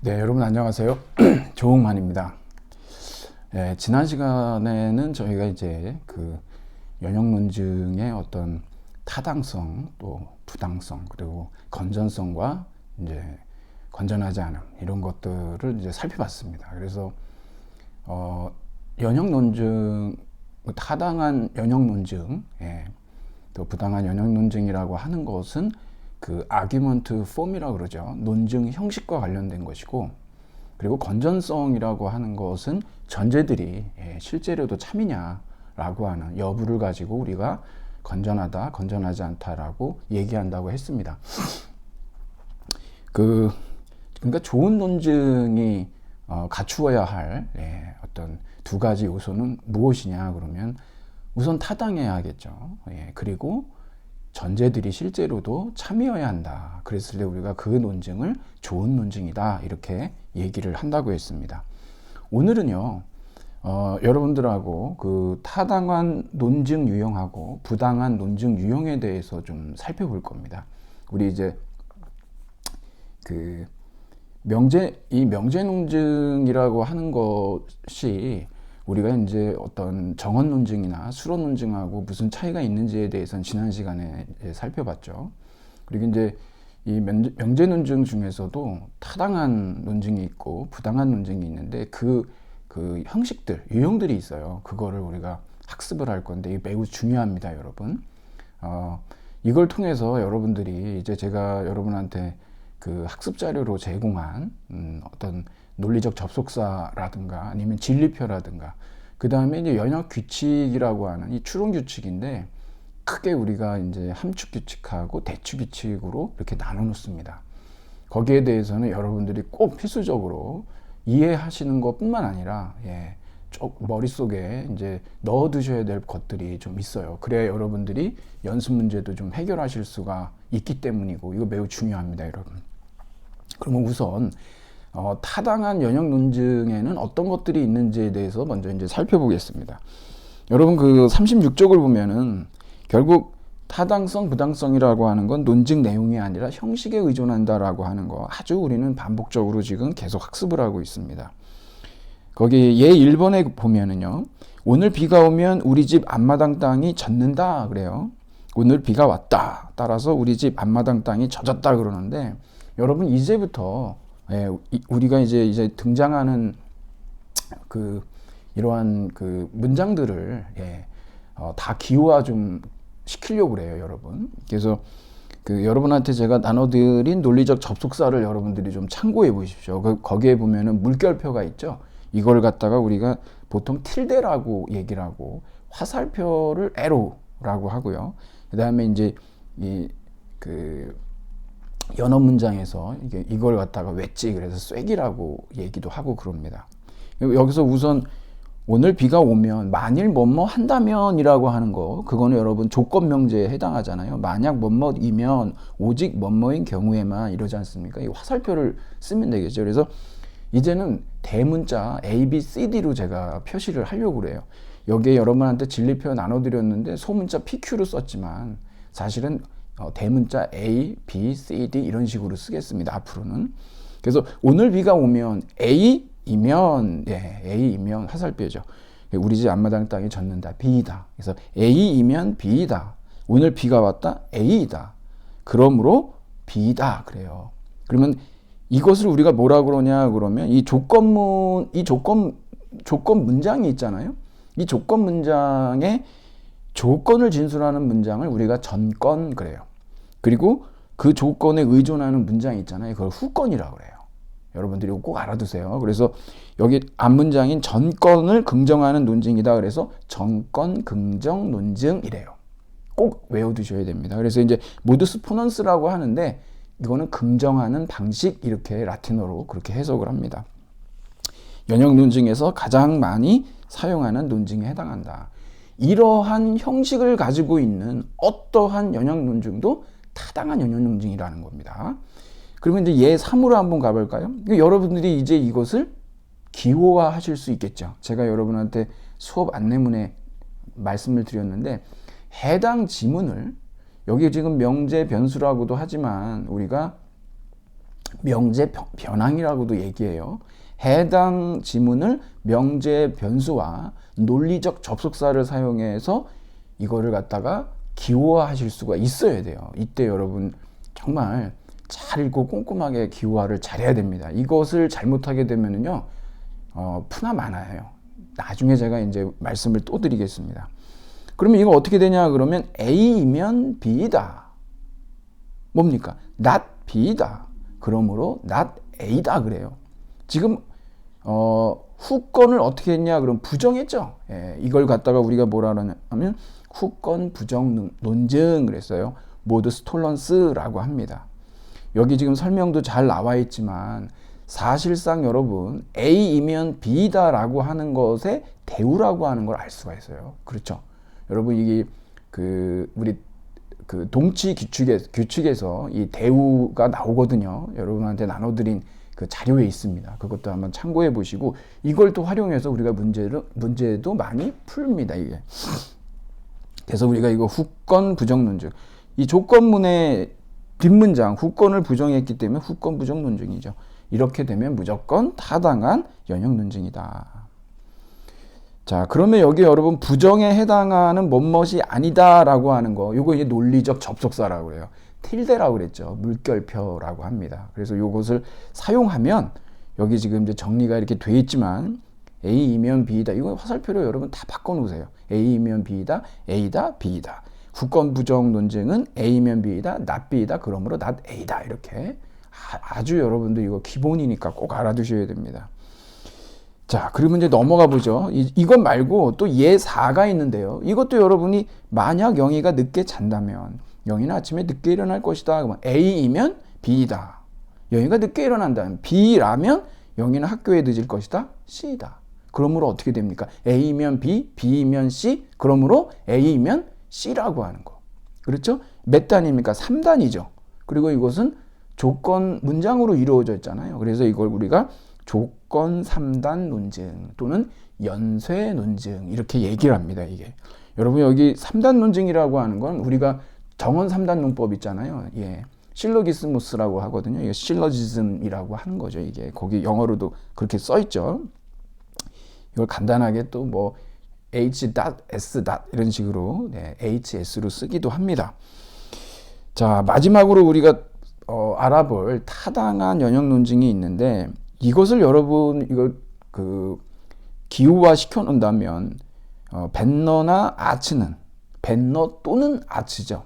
네, 여러분 안녕하세요. 조홍만입니다. 네, 지난 시간에는 저희가 이제 그 연역 논증의 어떤 타당성, 또 부당성, 그리고 건전성과 이제 건전하지 않음 이런 것들을 이제 살펴봤습니다. 그래서 연역 논증, 타당한 연역 논증, 또 부당한 연역 논증이라고 하는 것은 그 아규먼트 폼이라고 그러죠. 논증 형식과 관련된 것이고, 그리고 건전성이라고 하는 것은 전제들이 실제로도 참이냐라고 하는 여부를 가지고 우리가 건전하다, 건전하지 않다라고 얘기한다고 했습니다. 그러니까 좋은 논증이 갖추어야 할 어떤 두 가지 요소는 무엇이냐 그러면 우선 타당해야겠죠. 그리고 전제들이 실제로도 참여해야 한다. 그랬을 때 우리가 그 논증을 좋은 논증이다 이렇게 얘기를 한다고 했습니다. 오늘은요 여러분들하고 그 타당한 논증 유형하고 부당한 논증 유형에 대해서 좀 살펴볼 겁니다. 우리 이제 그 명제 논증이라고 하는 것이 우리가 이제 어떤 정언 논증이나 수론 논증하고 무슨 차이가 있는지에 대해서는 지난 시간에 살펴봤죠. 그리고 이제 이 명제 논증 중에서도 타당한 논증이 있고 부당한 논증이 있는데 그 형식들, 유형들이 있어요. 그거를 우리가 학습을 할 건데 이게 매우 중요합니다, 여러분. 이걸 통해서 여러분들이 이제 제가 여러분한테 그 학습 자료로 제공한 어떤 논리적 접속사라든가 아니면 진리표라든가 그 다음에 이제 연역 규칙이라고 하는 이 추론 규칙인데 크게 우리가 이제 함축 규칙하고 대추 규칙으로 이렇게 나눠 놓습니다. 거기에 대해서는 여러분들이 꼭 필수적으로 이해하시는 것뿐만 아니라 머릿속에 이제 넣어 두셔야 될 것들이 좀 있어요. 그래야 여러분들이 연습 문제도 좀 해결하실 수가 있기 때문이고 이거 매우 중요합니다, 여러분. 그러면 우선 타당한 연역 논증에는 어떤 것들이 있는지에 대해서 먼저 이제 살펴보겠습니다. 여러분 그 36쪽을 보면은 결국 타당성, 부당성이라고 하는 건 논증 내용이 아니라 형식에 의존한다라고 하는 거 아주 우리는 반복적으로 지금 계속 학습을 하고 있습니다. 거기 예 1번에 보면은요. 오늘 비가 오면 우리 집 앞마당 땅이 젖는다 그래요. 오늘 비가 왔다. 따라서 우리 집 앞마당 땅이 젖었다 그러는데 여러분 이제부터 우리가 이제 등장하는 그 이러한 그 문장들을 다 기호화 좀 시키려고 그래요, 여러분. 그래서 그 여러분한테 제가 나눠드린 논리적 접속사를 여러분들이 좀 참고해 보십시오. 거기에 보면은 물결표가 있죠. 이걸 갖다가 우리가 보통 틸데라고 얘기를 하고 화살표를 에로라고 하고요. 그 다음에 이제 그 연어 문장에서 이걸 갖다가 웨지 그래서 쐐기라고 얘기도 하고 그럽니다. 여기서 우선 오늘 비가 오면 만일 뭐뭐 한다면이라고 하는 거 그거는 여러분 조건 명제에 해당하잖아요. 만약 뭐뭐이면 오직 뭐뭐인 경우에만 이러지 않습니까? 이 화살표를 쓰면 되겠죠. 그래서 이제는 대문자 A, B, C, D로 제가 표시를 하려고 그래요. 여기에 여러분한테 진리표 나눠드렸는데 소문자 PQ로 썼지만 사실은 대문자 A, B, C, D 이런 식으로 쓰겠습니다. 앞으로는. 그래서 오늘 비가 오면 A이면 A이면 화살표죠. 우리 집 앞마당 땅이 젖는다. B이다. 그래서 A이면 B이다. 오늘 비가 왔다. A이다. 그러므로 B이다. 그래요. 그러면 이것을 우리가 뭐라 그러냐 그러면 이 조건 문장이 있잖아요. 이 조건 문장에 조건을 진술하는 문장을 우리가 전건 그래요. 그리고 그 조건에 의존하는 문장이 있잖아요. 그걸 후건이라고 그래요. 여러분들이 꼭 알아두세요. 그래서 여기 앞문장인 전건을 긍정하는 논증이다. 그래서 전건 긍정 논증이래요. 꼭 외워두셔야 됩니다. 그래서 이제 모두스 포넌스라고 하는데 이거는 긍정하는 방식 이렇게 라틴어로 그렇게 해석을 합니다. 연역 논증에서 가장 많이 사용하는 논증에 해당한다. 이러한 형식을 가지고 있는 어떠한 연역 논증도 타당한 연역 논증이라는 겁니다. 그러면 이제 예 3으로 한번 가볼까요? 여러분들이 이제 이것을 기호화 하실 수 있겠죠. 제가 여러분한테 수업 안내문에 말씀을 드렸는데 해당 지문을 여기 지금 명제 변수라고도 하지만 우리가 명제 변항이라고도 얘기해요. 해당 지문을 명제 변수와 논리적 접속사를 사용해서 이거를 갖다가 기호화하실 수가 있어야 돼요. 이때 여러분 정말 잘 읽고 꼼꼼하게 기호화를 잘해야 됩니다. 이것을 잘못하게 되면은요, 푸나 마나예요. 나중에 제가 이제 말씀을 또 드리겠습니다. 그러면 이거 어떻게 되냐 그러면 A이면 B이다. 뭡니까? not B이다. 그러므로 not A다 그래요. 지금 후건을 어떻게 했냐 그럼 부정했죠. 예, 이걸 갖다가 우리가 뭐라 하면 후건 부정 논증 그랬어요. 모드 스톨런스라고 합니다. 여기 지금 설명도 잘 나와 있지만 사실상 여러분 A이면 B다라고 하는 것에 대우라고 하는 걸 알 수가 있어요. 그렇죠? 여러분 이게 우리 동치 규칙에서 이 대우가 나오거든요. 여러분한테 나눠드린 그 자료에 있습니다. 그것도 한번 참고해 보시고 이걸 또 활용해서 우리가 문제도 많이 풉니다. 이게. 그래서 우리가 이거 후건 부정 논증, 이 조건문의 뒷문장 후건을 부정했기 때문에 후건 부정 논증이죠. 이렇게 되면 무조건 타당한 연역 논증이다. 자, 그러면 여기 여러분 부정에 해당하는 뭐뭇이 아니다라고 하는 거, 요거 이제 논리적 접속사라고 그래요. 틸데라고 그랬죠. 물결표라고 합니다. 그래서 요것을 사용하면 여기 지금 이제 정리가 이렇게 돼 있지만 A이면 B이다. 이거 화살표로 여러분 다 바꿔 놓으세요. A이면 B이다, A다, B이다. 후건 부정 논증은 A이면 B이다, not B이다. 그러므로 not A다. 이렇게 아주 여러분들 이거 기본이니까 꼭 알아두셔야 됩니다. 자, 그러면 이제 넘어가 보죠. 이것 말고 또 예4가 있는데요. 이것도 여러분이 만약 영희가 늦게 잔다면 영희는 아침에 늦게 일어날 것이다. 그러면 A이면 B이다. 영희가 늦게 일어난다면 B라면 영희는 학교에 늦을 것이다. C이다. 그러므로 어떻게 됩니까? A이면 B, B이면 C. 그러므로 A이면 C라고 하는 거. 그렇죠? 몇 단입니까? 3단이죠. 그리고 이것은 조건 문장으로 이루어져 있잖아요. 그래서 이걸 우리가 조건 3단 논증 또는 연쇄 논증 이렇게 얘기를 합니다. 이게 여러분 여기 3단 논증이라고 하는 건 우리가 정원 3단 논법 있잖아요. 예, 실로기스무스라고 하거든요. 이게 실러지즘이라고 하는 거죠. 이게 거기 영어로도 그렇게 써 있죠. 이걸 간단하게 또 뭐 H.S. 이런 식으로 HS로 쓰기도 합니다. 자, 마지막으로 우리가 알아볼 타당한 연역 논증이 있는데 이것을 여러분 이거 기호화 시켜 놓는다면 벤너나 아츠는 벤너 또는 아츠죠.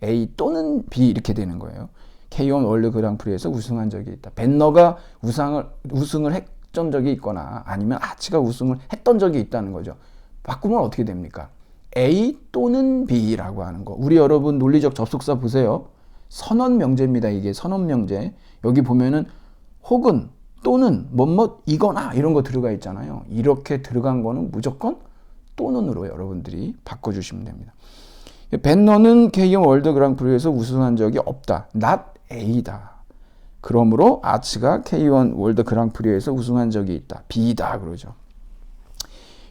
A 또는 B 이렇게 되는 거예요. K1 월드 그랑프리에서 우승한 적이 있다. 벤너가 우승을 했던 적이 있거나 아니면 아츠가 우승을 했던 적이 있다는 거죠. 바꾸면 어떻게 됩니까? A 또는 B라고 하는 거. 우리 여러분 논리적 접속사 보세요. 선언 명제입니다. 이게 선언 명제. 여기 보면은 혹은 또는 이거나 이런 거 들어가 있잖아요. 이렇게 들어간 거는 무조건 또는으로 여러분들이 바꿔주시면 됩니다. 벤너는 K1 월드 그랑프리에서 우승한 적이 없다. not A다. 그러므로 아츠가 K1 월드 그랑프리에서 우승한 적이 있다. B다 그러죠.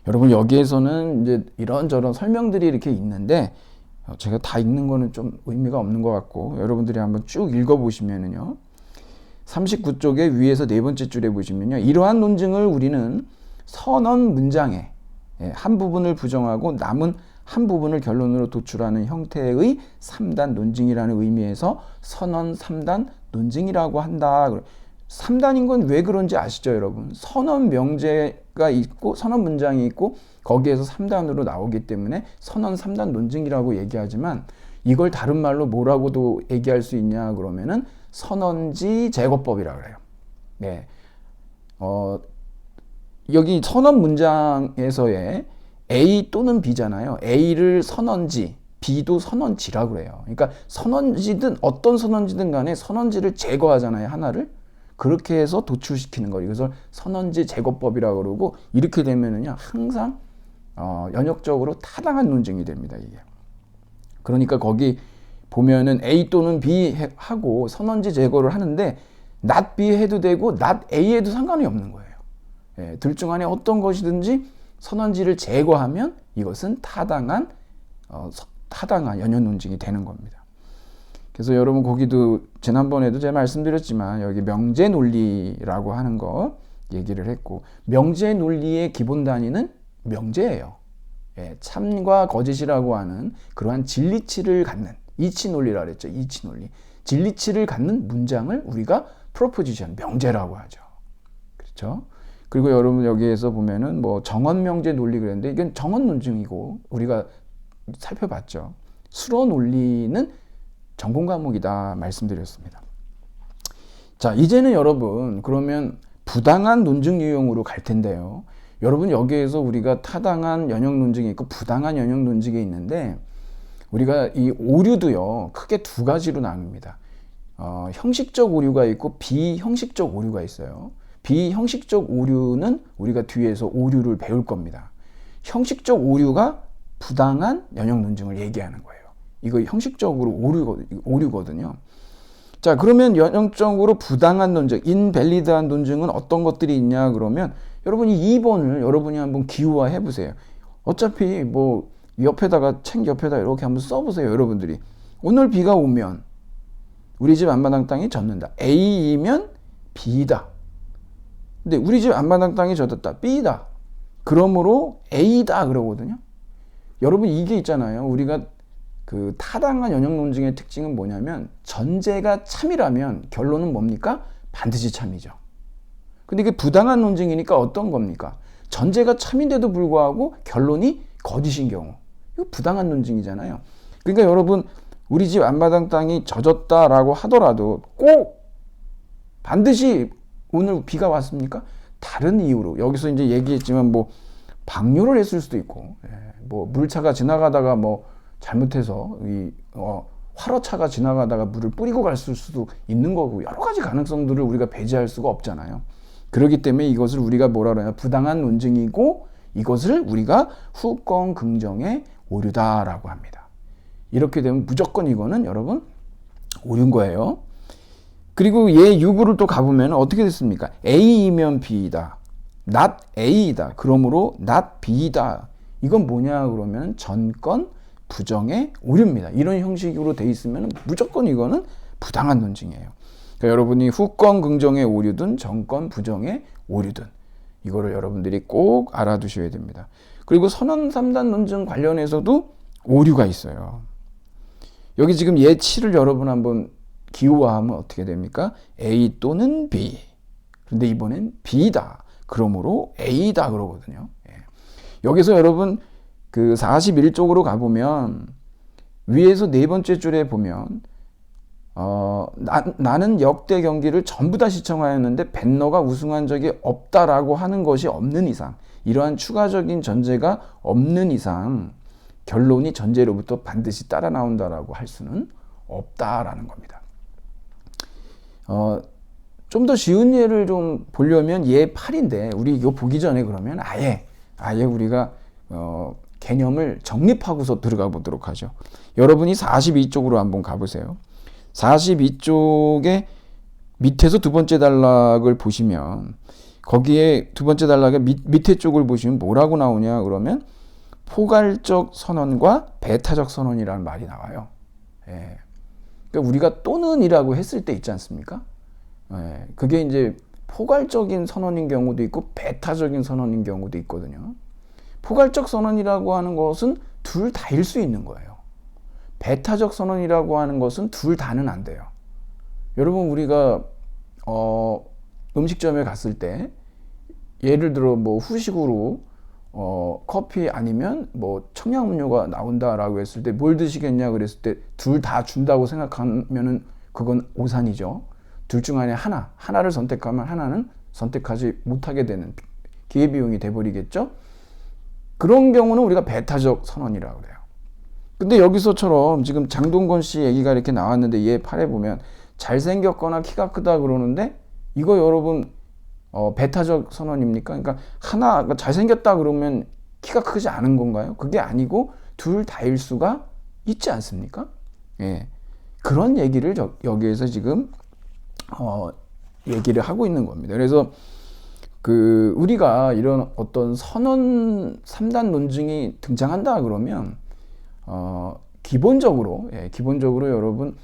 여러분 여기에서는 이제 이런저런 설명들이 이렇게 있는데 제가 다 읽는 거는 좀 의미가 없는 것 같고 여러분들이 한번 쭉 읽어보시면은요. 39쪽의 위에서 네 번째 줄에 보시면요. 이러한 논증을 우리는 선언 문장의 한 부분을 부정하고 남은 한 부분을 결론으로 도출하는 형태의 3단 논증이라는 의미에서 선언 3단 논증이라고 한다. 3단인 건 왜 그런지 아시죠, 여러분? 선언 명제가 있고 선언 문장이 있고 거기에서 3단으로 나오기 때문에 선언 3단 논증이라고 얘기하지만 이걸 다른 말로 뭐라고도 얘기할 수 있냐 그러면은 선언지 제거법이라고 그래요. 네. 여기 선언 문장에서의 A 또는 B잖아요. A를 선언지, B도 선언지라고 그래요. 그러니까 선언지든 어떤 선언지든 간에 선언지를 제거하잖아요. 하나를. 그렇게 해서 도출시키는 거예요. 이것을 선언지 제거법이라고 그러고 이렇게 되면은요. 항상 연역적으로 타당한 논증이 됩니다. 이게. 그러니까 거기 보면은 A 또는 B 하고 선언지 제거를 하는데 not B 해도 되고 not A 해도 상관이 없는 거예요. 예, 둘 중 안에 어떤 것이든지 선언지를 제거하면 이것은 타당한 연역 논증이 되는 겁니다. 그래서 여러분 거기도 지난번에도 제가 말씀드렸지만 여기 명제 논리라고 하는 거 얘기를 했고, 명제 논리의 기본 단위는 명제예요. 예, 참과 거짓이라고 하는 그러한 진리치를 갖는, 이치 논리라 그랬죠. 이치 논리. 진리치를 갖는 문장을 우리가 프로포지션, 명제라고 하죠. 그렇죠? 그리고 여러분 여기에서 보면은 뭐 정언 명제 논리 그랬는데 이건 정언 논증이고 우리가 살펴봤죠. 수로 논리는 전공 과목이다 말씀드렸습니다. 자, 이제는 여러분 그러면 부당한 논증 유형으로 갈 텐데요. 여러분 여기에서 우리가 타당한 연역 논증이 있고 부당한 연역 논증이 있는데, 우리가 이 오류도요 크게 두 가지로 나눕니다. 형식적 오류가 있고 비형식적 오류가 있어요. 비형식적 오류는 우리가 뒤에서 오류를 배울 겁니다. 형식적 오류가 부당한 연역 논증을 얘기하는 거예요. 이거 형식적으로 오류거든요. 자, 그러면 연역적으로 부당한 논증, 인밸리드한 논증은 어떤 것들이 있냐 그러면 여러분이 2번을 여러분이 한번 기호화해 보세요. 어차피 뭐 옆에다가 책 옆에다 이렇게 한번 써보세요. 여러분들이 오늘 비가 오면 우리 집 앞마당 땅이 젖는다. A이면 B다. 근데 우리 집 앞마당 땅이 젖었다. B다. 그러므로 A다 그러거든요. 여러분 이게 있잖아요. 우리가 그 타당한 연역 논증의 특징은 뭐냐면 전제가 참이라면 결론은 뭡니까? 반드시 참이죠. 근데 이게 부당한 논증이니까 어떤 겁니까? 전제가 참인데도 불구하고 결론이 거짓인 경우. 이거 부당한 논증이잖아요. 그러니까 여러분 우리 집 앞마당 땅이 젖었다라고 하더라도 꼭 반드시 오늘 비가 왔습니까? 다른 이유로 여기서 이제 얘기했지만 뭐 방류를 했을 수도 있고, 뭐 물차가 지나가다가 뭐 잘못해서 화로차가 지나가다가 물을 뿌리고 갔을 수도 있는 거고, 여러 가지 가능성들을 우리가 배제할 수가 없잖아요. 그렇기 때문에 이것을 우리가 뭐라 그러냐, 부당한 논증이고 이것을 우리가 후권 긍정의 오류다라고 합니다. 이렇게 되면 무조건 이거는 여러분 오류인 거예요. 그리고 얘 유구를 또 가보면 어떻게 됐습니까? A이면 B이다. not A이다. 그러므로 not B이다. 이건 뭐냐 그러면 전권 부정의 오류입니다. 이런 형식으로 돼 있으면 무조건 이거는 부당한 논증이에요. 그러니까 여러분이 후권 긍정의 오류든 전권 부정의 오류든 이거를 여러분들이 꼭 알아두셔야 됩니다. 그리고 선언 3단 논증 관련해서도 오류가 있어요. 여기 지금 얘 7을 여러분 한번 기호화하면 어떻게 됩니까? A 또는 B. 그런데 이번엔 B다. 그러므로 A다 그러거든요. 여기서 여러분 그 41쪽으로 가보면 위에서 네 번째 줄에 보면 나는 역대 경기를 전부 다 시청하였는데 벤너가 우승한 적이 없다라고 하는 것이 없는 이상, 이러한 추가적인 전제가 없는 이상 결론이 전제로부터 반드시 따라 나온다라고 할 수는 없다라는 겁니다. 좀 더 쉬운 예를 좀 보려면 얘 8인데 우리 이거 보기 전에 그러면 아예 우리가 개념을 정립하고서 들어가 보도록 하죠. 여러분이 42쪽으로 한번 가보세요. 42쪽에 밑에서 두 번째 단락을 보시면 거기에 두 번째 단락의 밑에 쪽을 보시면 뭐라고 나오냐 그러면 포괄적 선언과 배타적 선언이라는 말이 나와요. 그러니까 우리가 또는이라고 했을 때 있지 않습니까? 그게 이제 포괄적인 선언인 경우도 있고 배타적인 선언인 경우도 있거든요. 포괄적 선언이라고 하는 것은 둘 다일 수 있는 거예요. 배타적 선언이라고 하는 것은 둘 다는 안 돼요. 여러분 우리가 음식점에 갔을 때 예를 들어 뭐 후식으로 커피 아니면 뭐 청량음료가 나온다라고 했을 때 뭘 드시겠냐 그랬을 때 둘 다 준다고 생각하면은 그건 오산이죠. 둘 중 안에 하나를 선택하면 하나는 선택하지 못하게 되는 기회비용이 돼버리겠죠. 그런 경우는 우리가 배타적 선언이라고 그래요. 근데 여기서처럼 지금 장동건 씨 얘기가 이렇게 나왔는데 얘 팔에 보면 잘생겼거나 키가 크다 그러는데 이거 여러분 배타적 선언입니까? 그러니까 하나 잘생겼다 그러면 키가 크지 않은 건가요? 그게 아니고 둘 다일 수가 있지 않습니까? 예. 그런 얘기를 여기에서 지금 얘기를 하고 있는 겁니다. 그래서 우리가 이런 어떤 선언 3단 논증이 등장한다 그러면 기본적으로 여러분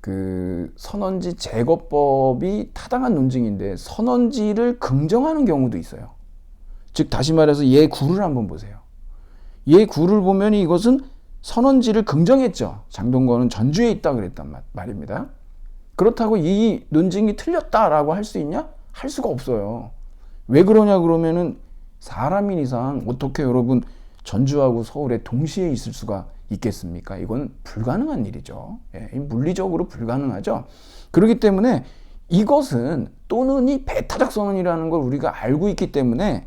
그 선언지 제거법이 타당한 논증인데 선언지를 긍정하는 경우도 있어요. 즉 다시 말해서 예구를 한번 보세요. 예구를 보면 이것은 선언지를 긍정했죠. 장동건은 전주에 있다 그랬단 말입니다. 그렇다고 이 논증이 틀렸다라고 할 수 있냐? 할 수가 없어요. 왜 그러냐 그러면은 사람인 이상 어떻게 여러분 전주하고 서울에 동시에 있을 수가 있겠습니까? 이건 불가능한 일이죠. 예, 물리적으로 불가능하죠. 그렇기 때문에 이것은 또는이 배타적 선언이라는 걸 우리가 알고 있기 때문에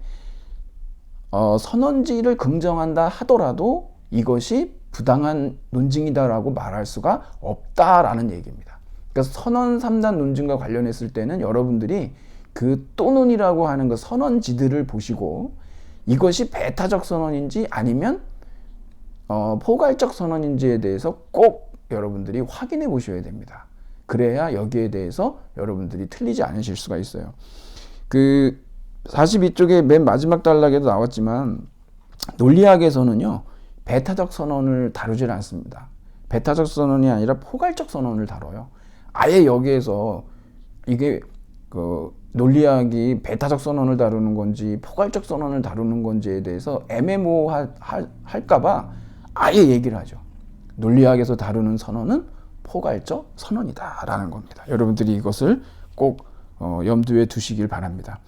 선언지를 긍정한다 하더라도 이것이 부당한 논증이다라고 말할 수가 없다라는 얘기입니다. 그러니까 선언 3단 논증과 관련했을 때는 여러분들이 그 또는이라고 하는 그 선언지들을 보시고 이것이 배타적 선언인지 아니면 포괄적 선언인지에 대해서 꼭 여러분들이 확인해 보셔야 됩니다. 그래야 여기에 대해서 여러분들이 틀리지 않으실 수가 있어요. 그 42쪽의 맨 마지막 단락에도 나왔지만 논리학에서는요 배타적 선언을 다루질 않습니다. 배타적 선언이 아니라 포괄적 선언을 다뤄요. 아예 여기에서 이게 그 논리학이 배타적 선언을 다루는 건지 포괄적 선언을 다루는 건지에 대해서 애매모호할까봐 아예 얘기를 하죠. 논리학에서 다루는 선언은 포괄적 선언이다라는 겁니다. 여러분들이 이것을 꼭 염두에 두시길 바랍니다.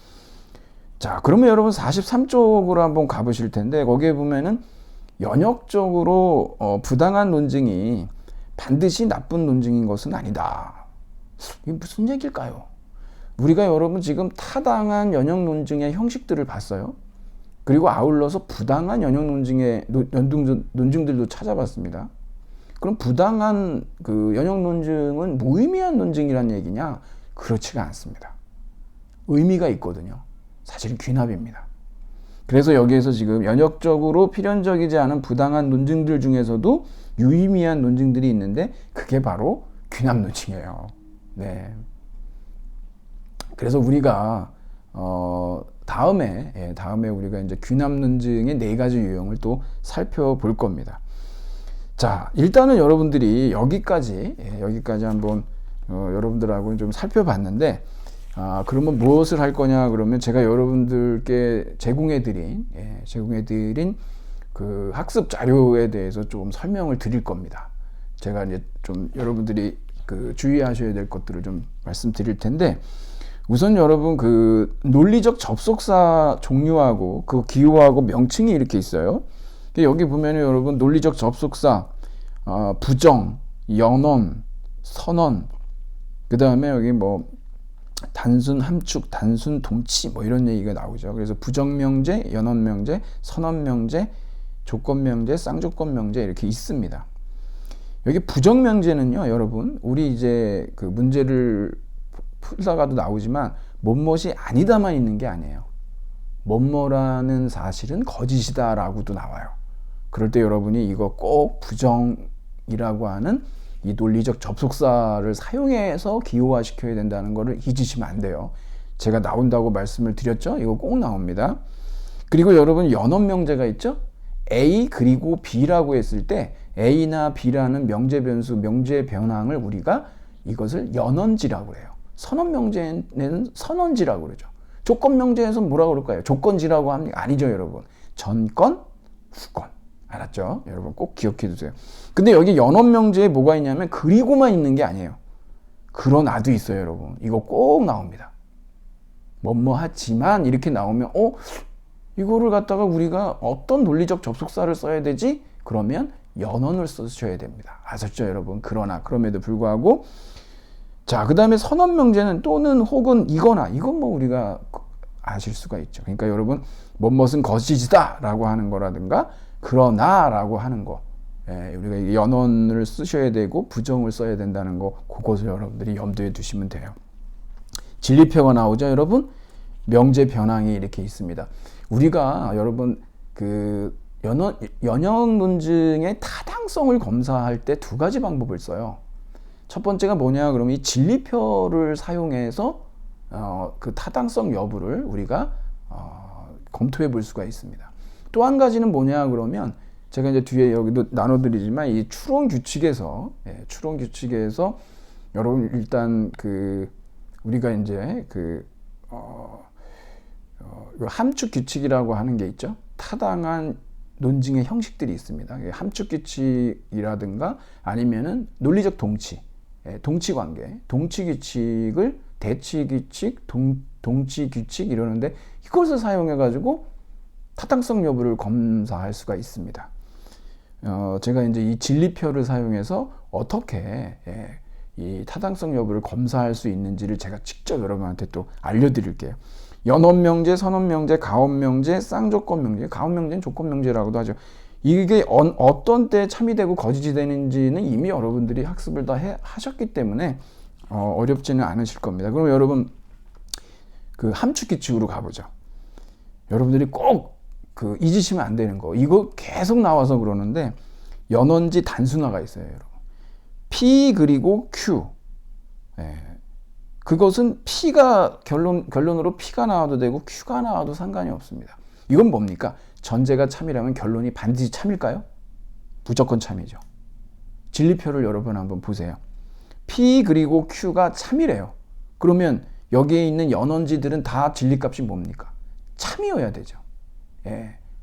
자, 그러면 여러분 43쪽으로 한번 가보실 텐데 거기에 보면은 연역적으로 부당한 논증이 반드시 나쁜 논증인 것은 아니다. 이게 무슨 얘기일까요? 우리가 여러분 지금 타당한 연역 논증의 형식들을 봤어요. 그리고 아울러서 부당한 연역 논증의 논증들도 찾아봤습니다. 그럼 부당한 그 연역 논증은 무의미한 논증이란 얘기냐? 그렇지가 않습니다. 의미가 있거든요. 사실은 귀납입니다. 그래서 여기에서 지금 연역적으로 필연적이지 않은 부당한 논증들 중에서도 유의미한 논증들이 있는데 그게 바로 귀납 논증이에요. 네. 그래서 우리가 다음에 우리가 이제 귀납 논증의 4가지 유형을 또 살펴볼 겁니다. 자, 일단은 여러분들이 여기까지 한번 여러분들하고 좀 살펴봤는데 그러면 무엇을 할 거냐 그러면 제가 여러분들께 제공해드린 그 학습 자료에 대해서 좀 설명을 드릴 겁니다. 제가 이제 좀 여러분들이 그 주의하셔야 될 것들을 좀 말씀드릴 텐데 우선 여러분 그 논리적 접속사 종류하고 그 기호하고 명칭이 이렇게 있어요. 여기 보면은 여러분 논리적 접속사 부정, 연언, 선언 그 다음에 여기 뭐 단순 함축, 단순 동치 뭐 이런 얘기가 나오죠. 그래서 부정명제, 연언명제, 선언명제, 조건명제, 쌍조건명제 이렇게 있습니다. 여기 부정명제는요, 여러분, 우리 이제 그 문제를 풀다가도 나오지만 뭐뭇이 아니다만 있는 게 아니에요. 뭐뭐라는 사실은 거짓이다라고도 나와요. 그럴 때 여러분이 이거 꼭 부정이라고 하는 이 논리적 접속사를 사용해서 기호화시켜야 된다는 것을 잊으시면 안 돼요. 제가 나온다고 말씀을 드렸죠? 이거 꼭 나옵니다. 그리고 여러분 연언명제가 있죠? A 그리고 B라고 했을 때 A나 B라는 명제 변수, 명제 변항을 우리가 이것을 연언지라고 해요. 선언명제는 선언지라고 그러죠. 조건명제에서는 뭐라고 그럴까요? 조건지라고 합니까? 아니죠, 여러분. 전건, 후건. 알았죠? 여러분 꼭 기억해 두세요. 근데 여기 연언명제에 뭐가 있냐면 그리고만 있는 게 아니에요. 그러나도 있어요, 여러분. 이거 꼭 나옵니다. 뭐뭐 하지만 이렇게 나오면 이거를 갖다가 우리가 어떤 논리적 접속사를 써야 되지? 그러면 연언을 쓰셔야 됩니다. 아셨죠, 여러분? 그러나 그럼에도 불구하고 자, 그 다음에 선언명제는 또는 혹은 이거나 이건 뭐 우리가 아실 수가 있죠. 그러니까 여러분 뭐뭇은 거짓이다 라고 하는 거라든가 그러나 라고 하는 거 우리가 연언을 쓰셔야 되고 부정을 써야 된다는 거 그것을 여러분들이 염두에 두시면 돼요. 진리표가 나오죠, 여러분? 명제 변항이 이렇게 있습니다. 우리가 여러분 그 연역 논증의 타당성을 검사할 때 2가지 방법을 써요. 첫 번째가 뭐냐 그러면 이 진리표를 사용해서 그 타당성 여부를 우리가 검토해 볼 수가 있습니다. 또 한 가지는 뭐냐 그러면 제가 이제 뒤에 여기도 나눠드리지만 이 추론 규칙에서 여러분 일단 우리가 이제 함축 규칙이라고 하는 게 있죠. 타당한 논증의 형식들이 있습니다. 함축 규칙이라든가 아니면은 논리적 동치, 동치 관계, 동치 규칙을 대치 규칙, 동치 규칙 이러는데 이것을 사용해 가지고 타당성 여부를 검사할 수가 있습니다. 제가 이제 이 진리표를 사용해서 어떻게 이 타당성 여부를 검사할 수 있는지를 제가 직접 여러분한테 또 알려드릴게요. 연원명제, 선언명제, 가언명제, 쌍조건명제, 가언명제는 조건명제라고도 하죠. 이게 어떤 때 참이되고 거짓이 되는지는 이미 여러분들이 학습을 다 하셨기 때문에 어렵지는 않으실 겁니다. 그럼 여러분 함축 규칙으로 가보죠. 여러분들이 꼭 잊으시면 안 되는 거. 이거 계속 나와서 그러는데 연원지 단순화가 있어요, 여러분. P 그리고 Q. 그것은 P가 결론으로 P가 나와도 되고 Q가 나와도 상관이 없습니다. 이건 뭡니까? 전제가 참이라면 결론이 반드시 참일까요? 무조건 참이죠. 진리표를 여러분 한번 보세요. P 그리고 Q가 참이래요. 그러면 여기에 있는 연원지들은 다 진리값이 뭡니까? 참이어야 되죠.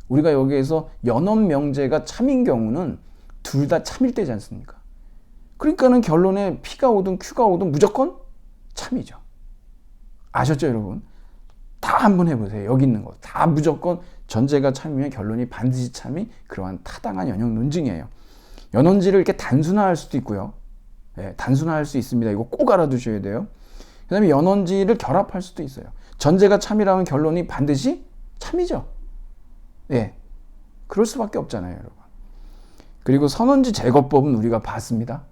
우리가 여기에서 연원명제가 참인 경우는 둘 다 참일 때지 않습니까? 그러니까는 결론에 P가 오든 Q가 오든 무조건 참이죠. 아셨죠, 여러분? 다 한번 해보세요. 여기 있는 거 다 무조건 전제가 참이면 결론이 반드시 참이 그러한 타당한 연역 논증이에요. 연원지를 이렇게 단순화할 수도 있고요. 단순화할 수 있습니다. 이거 꼭 알아두셔야 돼요. 그 다음에 연원지를 결합할 수도 있어요. 전제가 참이라면 결론이 반드시 참이죠. 그럴 수밖에 없잖아요, 여러분. 그리고 선언지 제거법은 우리가 봤습니다.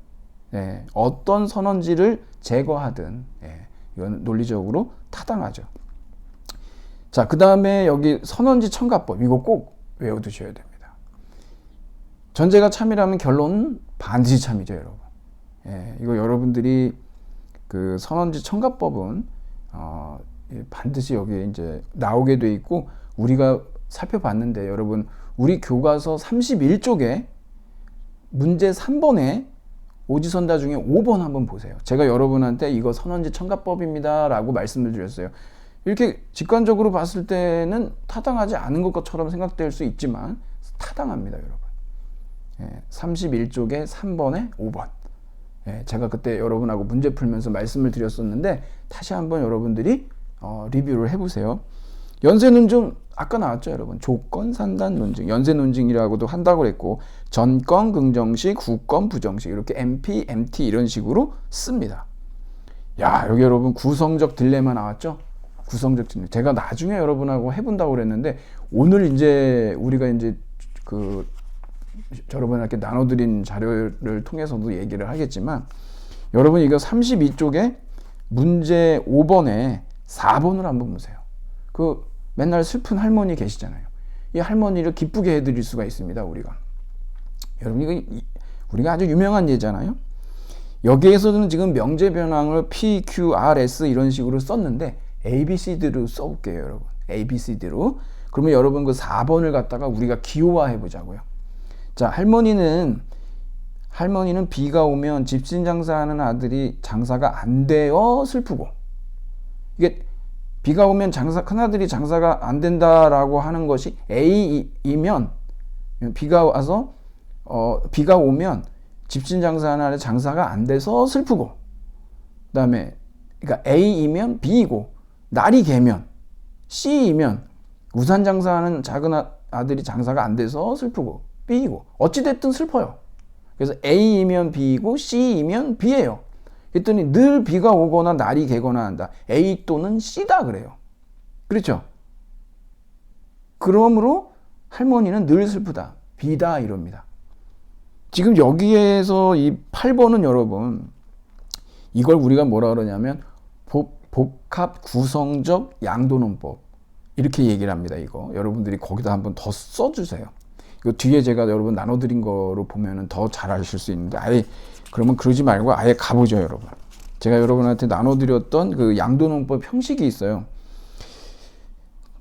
어떤 선언지를 제거하든 이건 논리적으로 타당하죠. 자, 그 다음에 여기 선언지 첨가법 이거 꼭 외워두셔야 됩니다. 전제가 참이라면 결론은 반드시 참이죠, 여러분. 이거 여러분들이 선언지 첨가법은 반드시 여기에 이제 나오게 돼 있고 우리가 살펴봤는데 여러분 우리 교과서 31쪽에 문제 3번에 오지선다 중에 5번 한번 보세요. 제가 여러분한테 이거 선언지 첨가법입니다 라고 말씀을 드렸어요. 이렇게 직관적으로 봤을 때는 타당하지 않은 것처럼 생각될 수 있지만 타당합니다, 여러분. 31쪽에 3번에 5번. 제가 그때 여러분하고 문제 풀면서 말씀을 드렸었는데 다시 한번 여러분들이 리뷰를 해보세요. 연쇄 논증 아까 나왔죠, 여러분. 조건 산단 논증, 연쇄 논증이라고도 한다고 그랬고 전건 긍정식, 후건 부정식 이렇게 MP, MT 이런 식으로 씁니다. 야, 여기 여러분 구성적 딜레마 나왔죠? 구성적 딜레마. 제가 나중에 여러분하고 해본다고 그랬는데 오늘 이제 우리가 이제 여러분한테 나눠드린 자료를 통해서도 얘기를 하겠지만 여러분 이거 32쪽에 문제 5번에 4번을 한번 보세요. 맨날 슬픈 할머니 계시잖아요. 이 할머니를 기쁘게 해드릴 수가 있습니다, 우리가. 여러분, 이거 우리가 아주 유명한 예잖아요. 여기에서는 지금 명제 변항을 P, Q, R, S 이런 식으로 썼는데 ABCD로 써볼게요, 여러분. ABCD로. 그러면 여러분 4번을 갖다가 우리가 기호화해 보자고요. 자, 할머니는 비가 오면 집신 장사하는 아들이 장사가 안 되어 슬프고, 이게 비가 오면 큰아들이 장사가 안 된다라고 하는 것이 A이면 비가 오면 집신 장사하는 아들이 장사가 안 돼서 슬프고, 그다음에 그러니까 A이면 B이고 날이 개면 C이면 우산 장사하는 작은 아들이 장사가 안 돼서 슬프고 B이고 어찌 됐든 슬퍼요. 그래서 A이면 B이고 C이면 B예요. 그랬더니 늘 비가 오거나 날이 개거나 한다. A 또는 C다 그래요. 그렇죠? 그러므로 할머니는 늘 슬프다. B다 이럽니다. 지금 여기에서 이 8번은 여러분 이걸 우리가 뭐라 그러냐면 복합 구성적 양도론법 이렇게 얘기를 합니다. 이거 여러분들이 거기다 한번 더 써주세요. 이거 뒤에 제가 여러분 나눠드린 거로 보면은 더 잘 아실 수 있는데 아예 그러면 그러지 말고 아예 가보죠, 여러분. 제가 여러분한테 나눠드렸던 양도론법 형식이 있어요.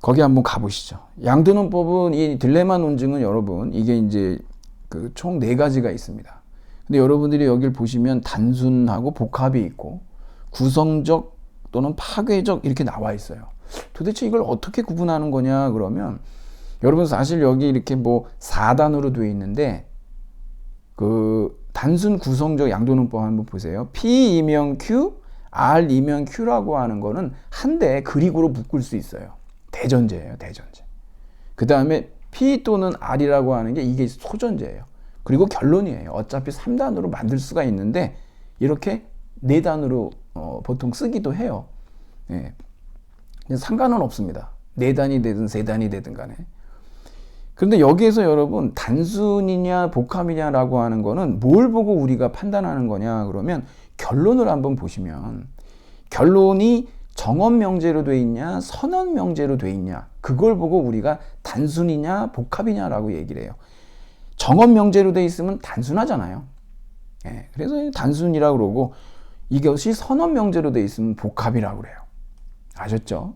거기 한번 가보시죠. 양도론법은 이 딜레마 논증은 여러분 이게 이제 총 4가지가 있습니다. 근데 여러분들이 여기를 보시면 단순하고 복합이 있고 구성적 또는 파괴적 이렇게 나와 있어요. 도대체 이걸 어떻게 구분하는 거냐 그러면 여러분 사실 여기 이렇게 뭐 4단으로 되어 있는데 그 단순 구성적 양도문법 한번 보세요. P이면 Q, R이면 Q라고 하는 거는 한 대 그릭으로 묶을 수 있어요. 대전제예요, 대전제. 그 다음에 P 또는 R이라고 하는 게 이게 소전제예요. 그리고 결론이에요. 어차피 3단으로 만들 수가 있는데 이렇게 4단으로 보통 쓰기도 해요. 예. 상관은 없습니다. 4단이 되든 3단이 되든 간에. 그런데 여기에서 여러분 단순이냐 복합이냐라고 하는 거는 뭘 보고 우리가 판단하는 거냐 그러면 결론을 한번 보시면 결론이 정언명제로 돼 있냐 선언명제로 돼 있냐 그걸 보고 우리가 단순이냐 복합이냐라고 얘기를 해요. 정언명제로 돼 있으면 단순하잖아요. 예, 그래서 단순이라고 그러고 이것이 선언명제로 돼 있으면 복합이라고 그래요. 아셨죠?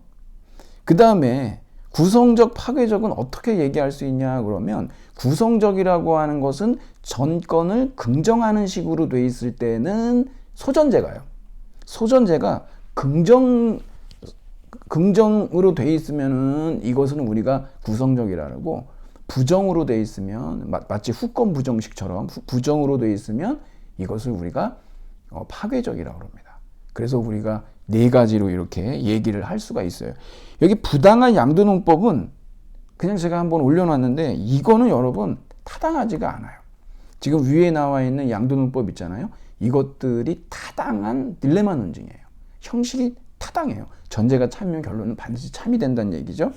그 다음에 구성적 파괴적은 어떻게 얘기할 수 있냐 그러면 구성적이라고 하는 것은 전건을 긍정하는 식으로 돼 있을 때는 소전제가요. 소전제가 긍정으로 돼 있으면은 이것은 우리가 구성적이라고 부정으로 돼 있으면 마치 후권 부정식처럼 부정으로 돼 있으면 이것을 우리가 파괴적이라고 합니다. 그래서 우리가 4가지로 이렇게 얘기를 할 수가 있어요. 여기 부당한 양도농법은 그냥 제가 한번 올려놨는데 이거는 여러분 타당하지가 않아요. 지금 위에 나와 있는 양도농법 있잖아요. 이것들이 타당한 딜레마 논증이에요. 형식이 타당해요. 전제가 참이면 결론은 반드시 참이 된다는 얘기죠.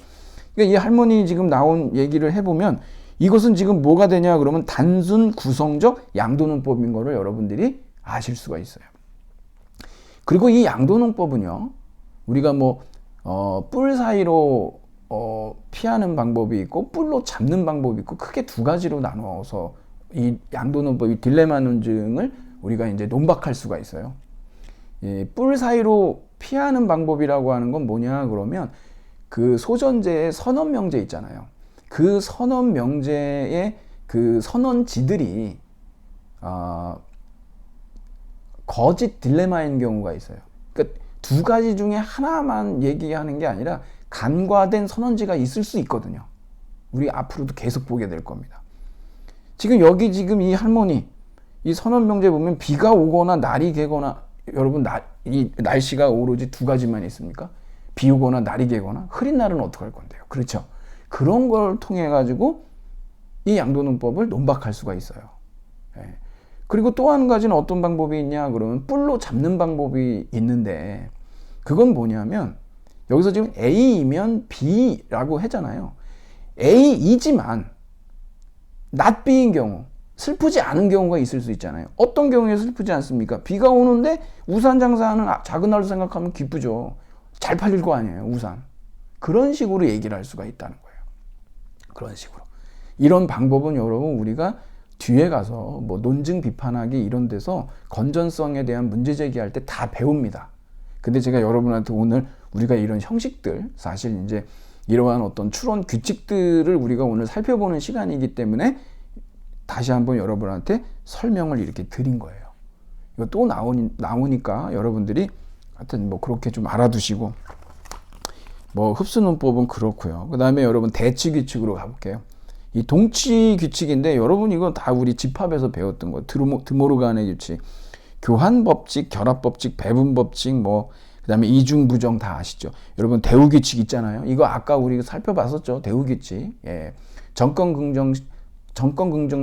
그러니까 이 할머니 지금 나온 얘기를 해보면 이것은 지금 뭐가 되냐 그러면 단순 구성적 양도농법인 거를 여러분들이 아실 수가 있어요. 그리고 이 양도농법은요, 우리가 뿔 사이로 피하는 방법이 있고 뿔로 잡는 방법이 있고 크게 2가지로 나눠서 이 양도농법이 딜레마 논증을 우리가 이제 논박할 수가 있어요. 뿔 사이로 피하는 방법이라고 하는 건 뭐냐 그러면 그 소전제의 선언명제 있잖아요. 그 선언명제의 그 선언지들이 거짓 딜레마인 경우가 있어요. 그러니까 2가지 중에 하나만 얘기하는 게 아니라 간과된 선언지가 있을 수 있거든요. 우리 앞으로도 계속 보게 될 겁니다. 지금 이 할머니 이 선언명제 보면 비가 오거나 날이 개거나 여러분 이 날씨가 오로지 2가지만 있습니까? 비 오거나 날이 개거나 흐린 날은 어떻게 할 건데요? 그렇죠. 그런 걸 통해 가지고 이 양도농법을 논박할 수가 있어요. 예. 그리고 또 한 가지는 어떤 방법이 있냐 그러면 뿔로 잡는 방법이 있는데 그건 뭐냐면 여기서 지금 A이면 B라고 했잖아요. A이지만 not B인 경우 슬프지 않은 경우가 있을 수 있잖아요. 어떤 경우에 슬프지 않습니까? 비가 오는데 우산 장사하는 작은 날로 생각하면 기쁘죠. 잘 팔릴 거 아니에요, 우산. 그런 식으로 얘기를 할 수가 있다는 거예요. 그런 식으로. 이런 방법은 여러분 우리가 뒤에 가서 논증 비판하기 이런 데서 건전성에 대한 문제 제기할 때 다 배웁니다. 근데 제가 여러분한테 오늘 우리가 이런 형식들, 사실 이제 이러한 어떤 추론 규칙들을 우리가 오늘 살펴보는 시간이기 때문에 다시 한번 여러분한테 설명을 이렇게 드린 거예요. 이거 또 나오니까 여러분들이 하여튼 그렇게 좀 알아두시고 흡수논법은 그렇고요. 그 다음에 여러분 대치 규칙으로 가볼게요. 이 동치 규칙인데 여러분 이거 다 우리 집합에서 배웠던 거 드모르간의 규칙, 교환법칙, 결합법칙, 배분법칙 그 다음에 이중부정 다 아시죠? 여러분 대우규칙 있잖아요. 이거 아까 우리 살펴봤었죠. 대우규칙. 예. 정권긍정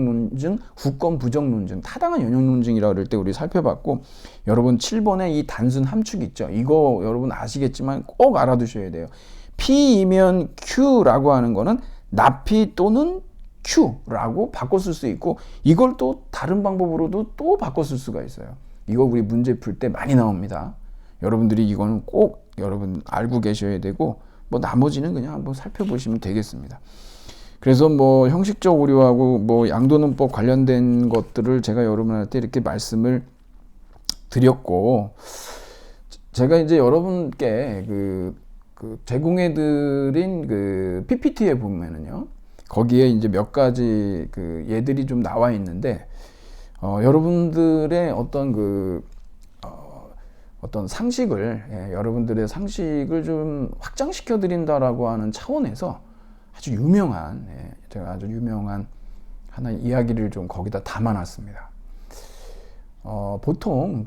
논증, 후권부정 논증, 타당한 연용 논증이라고 그럴 때 우리 살펴봤고 여러분 7번에 이 단순 함축 있죠. 이거 여러분 아시겠지만 꼭 알아두셔야 돼요. P이면 Q라고 하는 거는 나P 또는 Q라고 바꿔 쓸 수 있고 이걸 또 다른 방법으로도 또 바꿔 쓸 수가 있어요. 이거 우리 문제 풀 때 많이 나옵니다. 여러분들이 이거는 꼭 여러분 알고 계셔야 되고 나머지는 그냥 한번 살펴보시면 되겠습니다. 그래서 형식적 오류하고 양도논법 관련된 것들을 제가 여러분한테 이렇게 말씀을 드렸고 제가 이제 여러분께 제공해드린 PPT에 보면은요 거기에 이제 몇 가지 예들이 좀 나와 있는데 여러분들의 어떤 어떤 상식을, 여러분들의 상식을 좀 확장시켜 드린다라고 하는 차원에서 아주 유명한, 제가 아주 유명한 하나의 이야기를 좀 거기다 담아놨습니다. 보통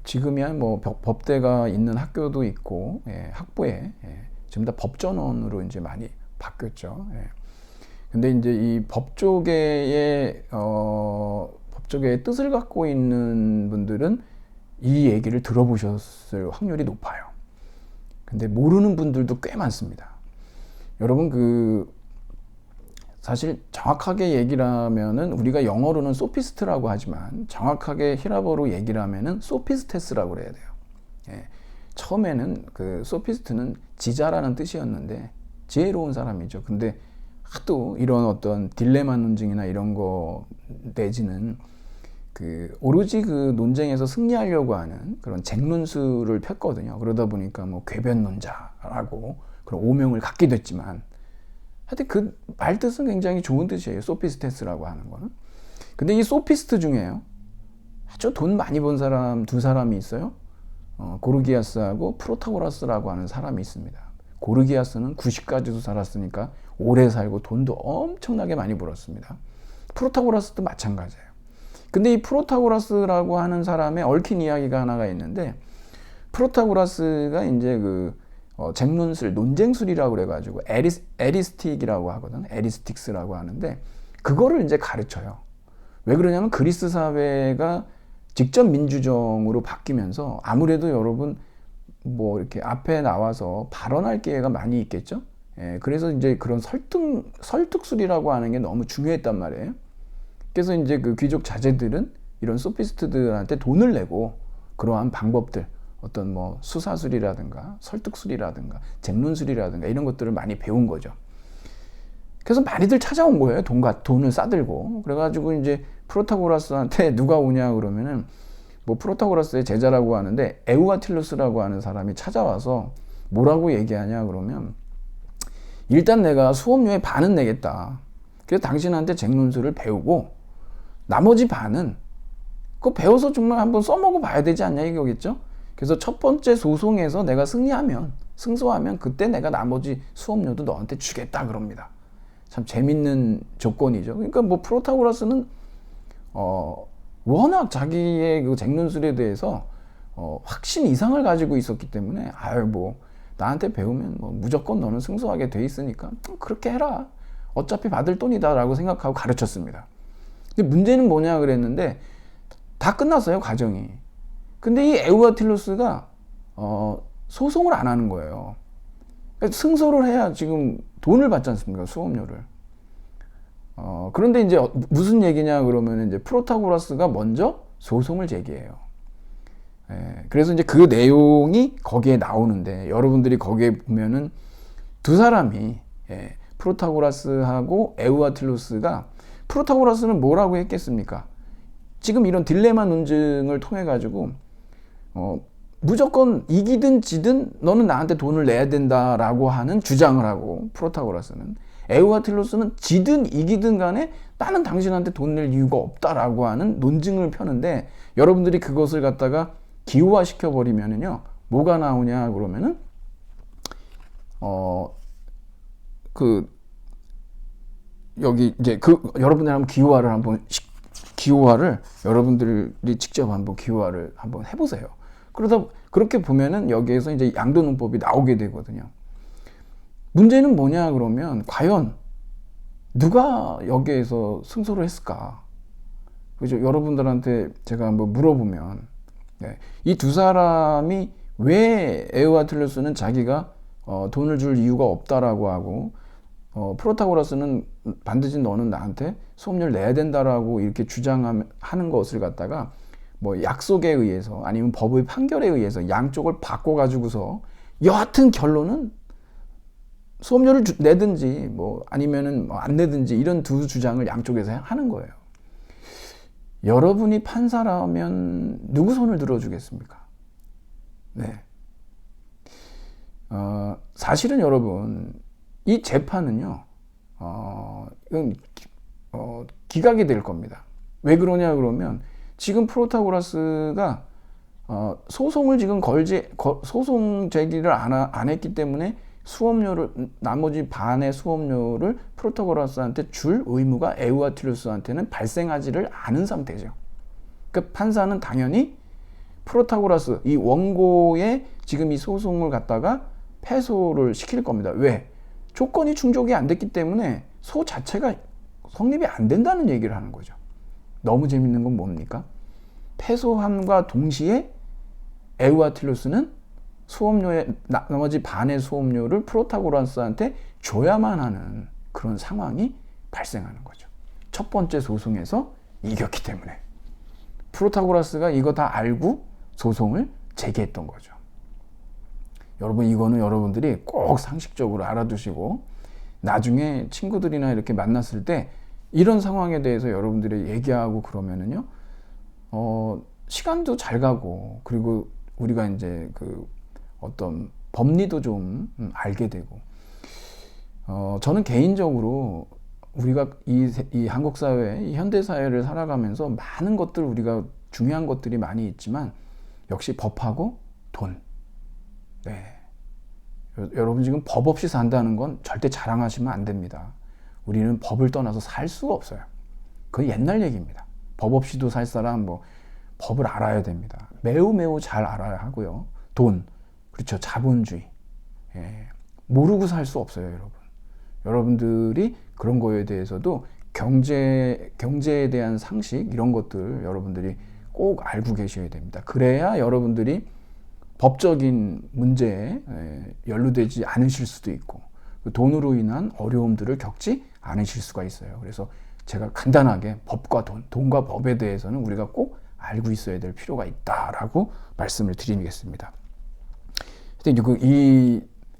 지금이야 뭐 법대가 있는 학교도 있고, 학부에 지금 다 법전원으로 이제 많이 바뀌었죠. 근데 이제 이 법조계의 뜻을 갖고 있는 분들은 이 얘기를 들어보셨을 확률이 높아요. 근데 모르는 분들도 꽤 많습니다. 여러분, 사실 정확하게 얘기를 하면은 우리가 영어로는 소피스트라고 하지만 정확하게 히라보로 얘기를 하면은 소피스테스라고 그래야 돼요. 처음에는 소피스트는 지자라는 뜻이었는데 지혜로운 사람이죠. 근데 하도 이런 어떤 딜레마 논증이나 이런 거 내지는 오로지 논쟁에서 승리하려고 하는 그런 쟁론수를 폈거든요. 그러다 보니까 뭐 궤변론자라고 그런 오명을 갖게 됐지만, 하여튼 말 뜻은 굉장히 좋은 뜻이에요. 소피스테스라고 하는 거는. 근데 이 소피스트 중에요, 아주 돈 많이 번 사람 두 사람이 있어요. 고르기아스하고 프로타고라스라고 하는 사람이 있습니다. 고르기아스는 90까지도 살았으니까 오래 살고 돈도 엄청나게 많이 벌었습니다. 프로타고라스도 마찬가지예요. 근데 이 프로타고라스라고 하는 사람의 얽힌 이야기가 하나가 있는데, 프로타고라스가 이제 쟁론술, 논쟁술이라고 그래가지고 에리스틱이라고 하거든. 에리스틱스라고 하는데 그거를 이제 가르쳐요. 왜 그러냐면 그리스 사회가 직접 민주정으로 바뀌면서 아무래도 여러분 뭐 이렇게 앞에 나와서 발언할 기회가 많이 있겠죠. 그래서 이제 그런 설득술이라고 하는 게 너무 중요했단 말이에요. 그래서 이제 귀족 자제들은 이런 소피스트들한테 돈을 내고 그러한 방법들, 어떤 뭐 수사술이라든가 설득술이라든가 쟁론술이라든가 이런 것들을 많이 배운 거죠. 그래서 많이들 찾아온 거예요. 돈을 싸들고. 그래가지고 이제 프로타고라스한테 누가 오냐 그러면은 뭐 프로타고라스의 제자라고 하는데 에우아틸루스라고 하는 사람이 찾아와서 뭐라고 얘기하냐 그러면, 일단 내가 수업료의 반은 내겠다. 그래서 당신한테 쟁론술을 배우고 나머지 반은 그거 배워서 정말 한번 써먹어 봐야 되지 않냐 이거겠죠. 그래서 첫 번째 소송에서 내가 승소하면 그때 내가 나머지 수업료도 너한테 주겠다 그럽니다. 참 재밌는 조건이죠. 그러니까 뭐 프로타고라스는 워낙 자기의 쟁론술에 대해서 확신 이상을 가지고 있었기 때문에 뭐 나한테 배우면 뭐 무조건 너는 승소하게 돼 있으니까 그렇게 해라. 어차피 받을 돈이다라고 생각하고 가르쳤습니다. 근데 문제는 뭐냐 그랬는데 다 끝났어요, 과정이. 근데 이 에우아틸루스가 소송을 안 하는 거예요. 승소를 해야 지금 돈을 받지 않습니까, 수업료를. 그런데 이제 무슨 얘기냐 그러면 이제 프로타고라스가 먼저 소송을 제기해요. 그래서 이제 그 내용이 거기에 나오는데, 여러분들이 거기에 보면은 두 사람이, 프로타고라스하고 에우아틸루스가, 프로타고라스는 뭐라고 했겠습니까? 지금 이런 딜레마 논증을 통해 가지고 무조건 이기든 지든 너는 나한테 돈을 내야 된다라고 하는 주장을 하고, 프로타고라스는, 에우아틸루스는 지든 이기든 간에 나는 당신한테 돈 낼 이유가 없다라고 하는 논증을 펴는데, 여러분들이 그것을 갖다가 기호화시켜 버리면은요, 뭐가 나오냐 그러면은 여기 이제 여러분들 한번 기호화를 여러분들이 직접 한번 기호화를 한번 해보세요. 그렇게 보면은 여기에서 이제 양도논법이 나오게 되거든요. 문제는 뭐냐 그러면, 과연 누가 여기에서 승소를 했을까? 그죠? 여러분들한테 제가 한번 물어보면, 이 두 사람이 왜 에우아틸루스는 자기가 돈을 줄 이유가 없다라고 하고, 프로타고라스는 반드시 너는 나한테 수업료를 내야 된다라고 이렇게 주장하는 것을 갖다가 뭐 약속에 의해서 아니면 법의 판결에 의해서 양쪽을 바꿔가지고서 여하튼 결론은 수업료를 내든지 뭐 아니면은 안 내든지 이런 두 주장을 양쪽에서 하는 거예요. 여러분이 판사라면 누구 손을 들어주겠습니까? 네. 사실은 여러분, 이 재판은요, 이건 기각이 될 겁니다. 왜 그러냐 그러면 지금 프로타고라스가 소송을 지금 소송 제기를 안 했기 때문에 수업료를, 나머지 반의 수업료를 프로타고라스한테 줄 의무가 에우아틸루스한테는 발생하지를 않은 상태죠. 그러니까 판사는 당연히 프로타고라스, 이 원고의 지금 이 소송을 갖다가 패소를 시킬 겁니다. 왜? 조건이 충족이 안 됐기 때문에 소 자체가 성립이 안 된다는 얘기를 하는 거죠. 너무 재밌는 건 뭡니까? 패소함과 동시에 에우아틸루스는 수업료의 나머지 반의 수업료를 프로타고라스한테 줘야만 하는 그런 상황이 발생하는 거죠. 첫 번째 소송에서 이겼기 때문에 프로타고라스가 이거 다 알고 소송을 제기했던 거죠. 여러분, 이거는 여러분들이 꼭 상식적으로 알아두시고 나중에 친구들이나 이렇게 만났을 때 이런 상황에 대해서 여러분들이 얘기하고 그러면은요, 시간도 잘 가고, 그리고 우리가 이제 그 어떤 법리도 좀 알게 되고, 저는 개인적으로 우리가 이 한국 사회, 이 현대 사회를 살아가면서 많은 것들, 우리가 중요한 것들이 많이 있지만 역시 법하고 돈. 네. 여러분, 지금 법 없이 산다는 건 절대 자랑하시면 안 됩니다. 우리는 법을 떠나서 살 수가 없어요. 그건 옛날 얘기입니다. 법 없이도 살 사람, 법을 알아야 됩니다. 매우 매우 잘 알아야 하고요. 돈, 그렇죠. 자본주의. 예. 모르고 살 수 없어요, 여러분. 여러분들이 그런 거에 대해서도 경제에 대한 상식, 이런 것들 여러분들이 꼭 알고 계셔야 됩니다. 그래야 여러분들이 법적인 문제에 연루되지 않으실 수도 있고, 돈으로 인한 어려움들을 겪지 않으실 수가 있어요. 그래서 제가 간단하게 법과 돈과 법에 대해서는 우리가 꼭 알고 있어야 될 필요가 있다라고 말씀을 드리겠습니다.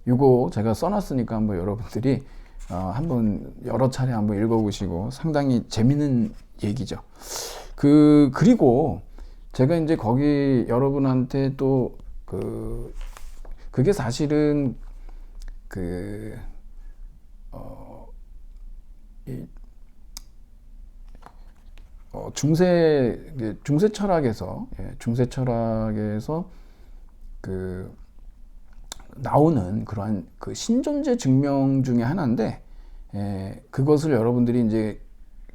이거 제가 써놨으니까 한번 여러분들이 한번 여러 차례 한번 읽어보시고, 상당히 재밌는 얘기죠. 그리고 제가 이제 거기 여러분한테 또 그게 사실은 중세 철학에서 나오는 그러한 그 신존재 증명 중에 하나인데, 그것을 여러분들이 이제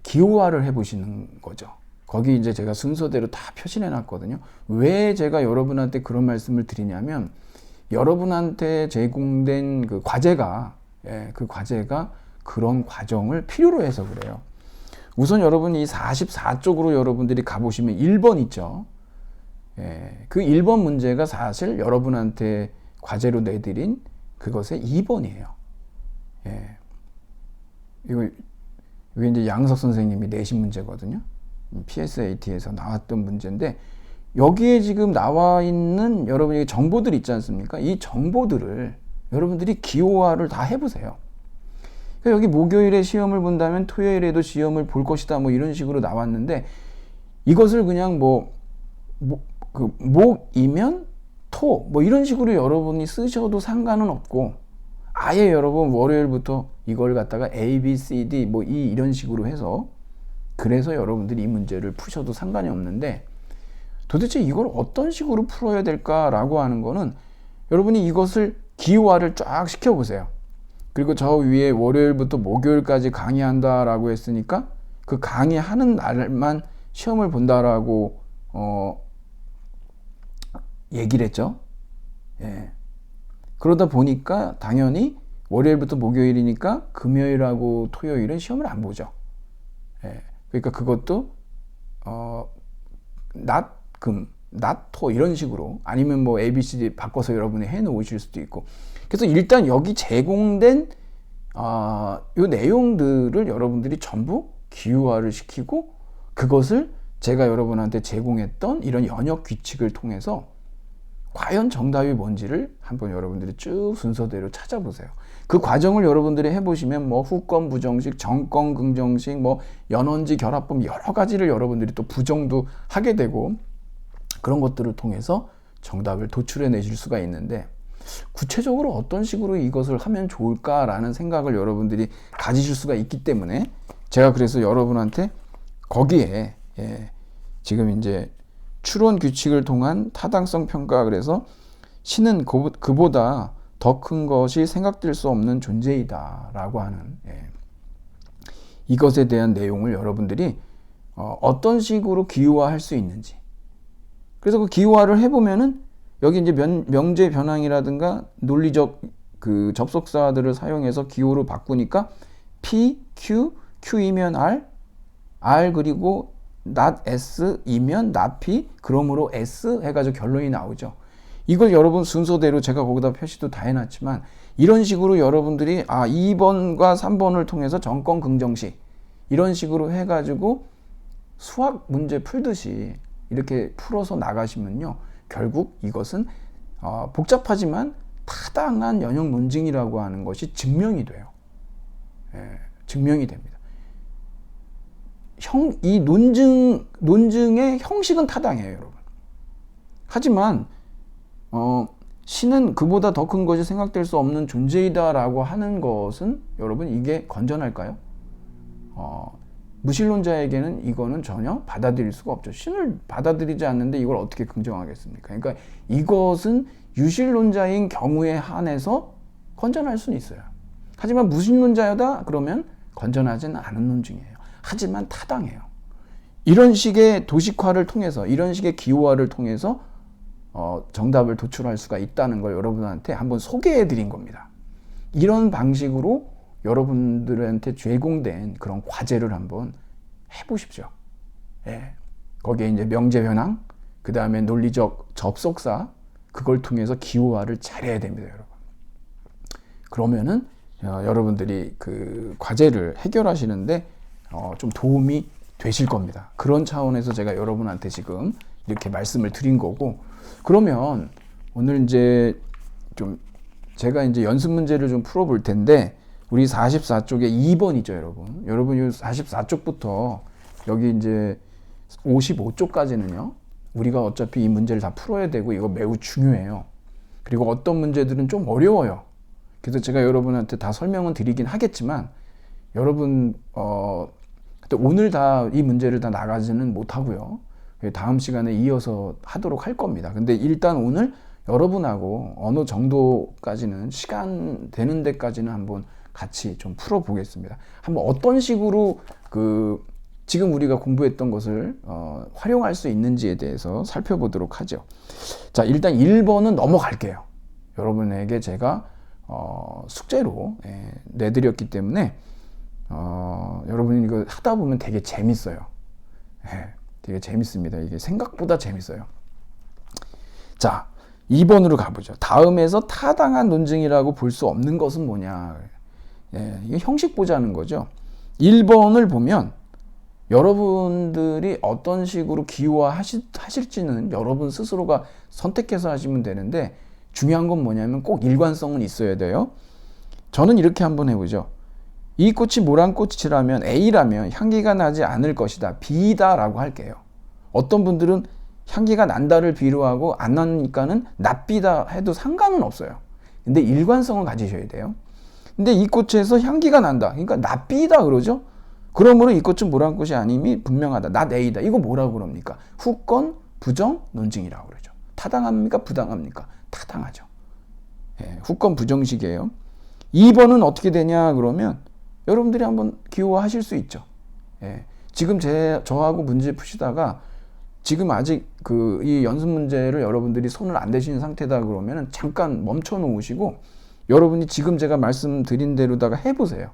기호화를 해보시는 거죠. 거기 이제 제가 순서대로 다 표시해 놨거든요. 왜 제가 여러분한테 그런 말씀을 드리냐면, 여러분한테 제공된 그 과제가 그런 과정을 필요로 해서 그래요. 우선 여러분, 이 44쪽으로 여러분들이 가보시면 1번 있죠. 그 1번 문제가 사실 여러분한테 과제로 내드린 그것의 2번이에요. 이게 이제 양석 선생님이 내신 문제거든요. PSAT에서 나왔던 문제인데, 여기에 지금 나와 있는 여러분의 정보들 있지 않습니까? 이 정보들을 여러분들이 기호화를 다 해보세요. 그러니까 여기 목요일에 시험을 본다면 토요일에도 시험을 볼 것이다, 이런 식으로 나왔는데, 이것을 그냥 목이면 토, 이런 식으로 여러분이 쓰셔도 상관은 없고, 아예 여러분 월요일부터 이걸 갖다가 A, B, C, D, 이런 식으로 해서, 그래서 여러분들이 이 문제를 푸셔도 상관이 없는데, 도대체 이걸 어떤 식으로 풀어야 될까라고 하는 거는 여러분이 이것을 기호화를 쫙 시켜보세요. 그리고 저 위에 월요일부터 목요일까지 강의한다라고 했으니까 그 강의하는 날만 시험을 본다라고 얘기를 했죠. 그러다 보니까 당연히 월요일부터 목요일이니까 금요일하고 토요일은 시험을 안 보죠. 그러니까 그것도 토 이런 식으로, 아니면 ABCD 바꿔서 여러분이 해 놓으실 수도 있고. 그래서 일단 여기 제공된 이 내용들을 여러분들이 전부 기호화를 시키고, 그것을 제가 여러분한테 제공했던 이런 연역 규칙을 통해서 과연 정답이 뭔지를 한번 여러분들이 쭉 순서대로 찾아보세요. 그 과정을 여러분들이 해보시면 후권 부정식, 정권 긍정식, 연원지 결합법, 여러 가지를 여러분들이 또 부정도 하게 되고, 그런 것들을 통해서 정답을 도출해 내실 수가 있는데, 구체적으로 어떤 식으로 이것을 하면 좋을까라는 생각을 여러분들이 가지실 수가 있기 때문에, 제가 그래서 여러분한테 거기에 예, 지금 이제 추론 규칙을 통한 타당성 평가, 그래서 신은 그보다 더 큰 것이 생각될 수 없는 존재이다라고 하는, 예, 이것에 대한 내용을 여러분들이 어떤 식으로 기호화할 수 있는지. 그래서 그 기호화를 해보면은 여기 이제 명제 변항이라든가 논리적 그 접속사들을 사용해서 기호를 바꾸니까 P, Q, Q이면 R, R 그리고 not S이면 not P, 그러므로 S 해가지고 결론이 나오죠. 이걸 여러분 순서대로 제가 거기다 표시도 다 해놨지만 이런 식으로 여러분들이 2번과 3번을 통해서 정권 긍정식 이런 식으로 해가지고 수학 문제 풀듯이 이렇게 풀어서 나가시면요, 결국 이것은 복잡하지만 타당한 연역 논증이라고 하는 것이 증명이 돼요. 예, 증명이 됩니다. 이 논증의 형식은 타당해요, 여러분. 하지만 신은 그보다 더 큰 것이 생각될 수 없는 존재이다라고 하는 것은 여러분 이게 건전할까요? 무신론자에게는 이거는 전혀 받아들일 수가 없죠. 신을 받아들이지 않는데 이걸 어떻게 긍정하겠습니까? 그러니까 이것은 유신론자인 경우에 한해서 건전할 수는 있어요. 하지만 무신론자여다 그러면 건전하지는 않은 논증이에요. 하지만 타당해요. 이런 식의 도식화를 통해서, 이런 식의 기호화를 통해서 정답을 도출할 수가 있다는 걸 여러분한테 한번 소개해 드린 겁니다. 이런 방식으로 여러분들한테 제공된 그런 과제를 한번 해보십시오. 예. 거기에 이제 명제 변항, 그 다음에 논리적 접속사, 그걸 통해서 기호화를 잘해야 됩니다, 여러분. 그러면은 여러분들이 그 과제를 해결하시는데 좀 도움이 되실 겁니다. 그런 차원에서 제가 여러분한테 지금 이렇게 말씀을 드린 거고, 그러면 오늘 이제 좀 제가 이제 연습 문제를 좀 풀어볼 텐데, 우리 44쪽에 2번이죠, 여러분. 여러분, 이 44쪽부터 여기 이제 55쪽까지는요, 우리가 어차피 이 문제를 다 풀어야 되고, 이거 매우 중요해요. 그리고 어떤 문제들은 좀 어려워요. 그래서 제가 여러분한테 다 설명은 드리긴 하겠지만, 여러분, 오늘 다 이 문제를 다 나가지는 못하고요. 다음 시간에 이어서 하도록 할 겁니다. 근데 일단 오늘 여러분하고 어느 정도까지는 시간 되는 데까지는 한번 같이 좀 풀어보겠습니다. 한번 어떤 식으로 지금 우리가 공부했던 것을 활용할 수 있는지에 대해서 살펴보도록 하죠. 자, 일단 1번은 넘어갈게요. 여러분에게 제가 숙제로 내드렸기 때문에 여러분이 이거 하다 보면 되게 재밌어요. 되게 재밌습니다. 이게 생각보다 재밌어요. 자, 2번으로 가보죠. 다음에서 타당한 논증이라고 볼 수 없는 것은 뭐냐. 이게 형식 보자는 거죠. 1번을 보면 여러분들이 어떤 식으로 기호화 하실지는 여러분 스스로가 선택해서 하시면 되는데, 중요한 건 뭐냐면 꼭 일관성은 있어야 돼요. 저는 이렇게 한번 해보죠. 이 꽃이 모란꽃이라면, A라면 향기가 나지 않을 것이다, B다 라고 할게요. 어떤 분들은 향기가 난다를 B로 하고 안 나니까는 낫비다 해도 상관은 없어요. 근데 일관성을 가지셔야 돼요. 근데 이 꽃에서 향기가 난다, 그러니까 낫비다 그러죠. 그러므로 이 꽃은 모란꽃이 아님이 분명하다, 낫 A다. 이거 뭐라고 그럽니까? 후권 부정 논증이라고 그러죠. 타당합니까? 부당합니까? 타당하죠. 후권 부정식이에요. 2번은 어떻게 되냐 그러면 여러분들이 한번 기호화 하실 수 있죠. 지금 저하고 문제 푸시다가 지금 아직 이 연습 문제를 여러분들이 손을 안 대시는 상태다 그러면 잠깐 멈춰 놓으시고 여러분이 지금 제가 말씀드린 대로다가 해보세요.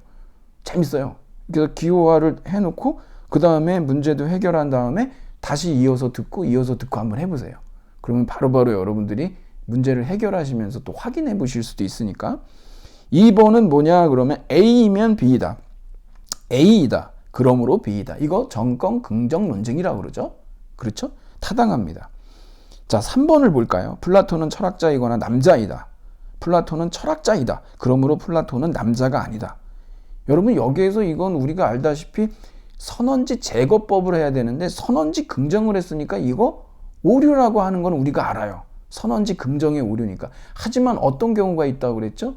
재밌어요. 그래서 기호화를 해놓고 그 다음에 문제도 해결한 다음에 다시 이어서 듣고 한번 해보세요. 그러면 바로바로 여러분들이 문제를 해결하시면서 또 확인해 보실 수도 있으니까. 2번은 뭐냐 그러면 A이면 B이다, A이다, 그러므로 B이다. 이거 정권 긍정 논증이라고 그러죠. 그렇죠? 타당합니다. 자, 3번을 볼까요? 플라톤은 철학자이거나 남자이다. 플라톤은 철학자이다. 그러므로 플라톤은 남자가 아니다. 여러분, 여기에서 이건 우리가 알다시피 선언지 제거법을 해야 되는데 선언지 긍정을 했으니까 이거 오류라고 하는 건 우리가 알아요. 선언지 긍정의 오류니까. 하지만 어떤 경우가 있다고 그랬죠?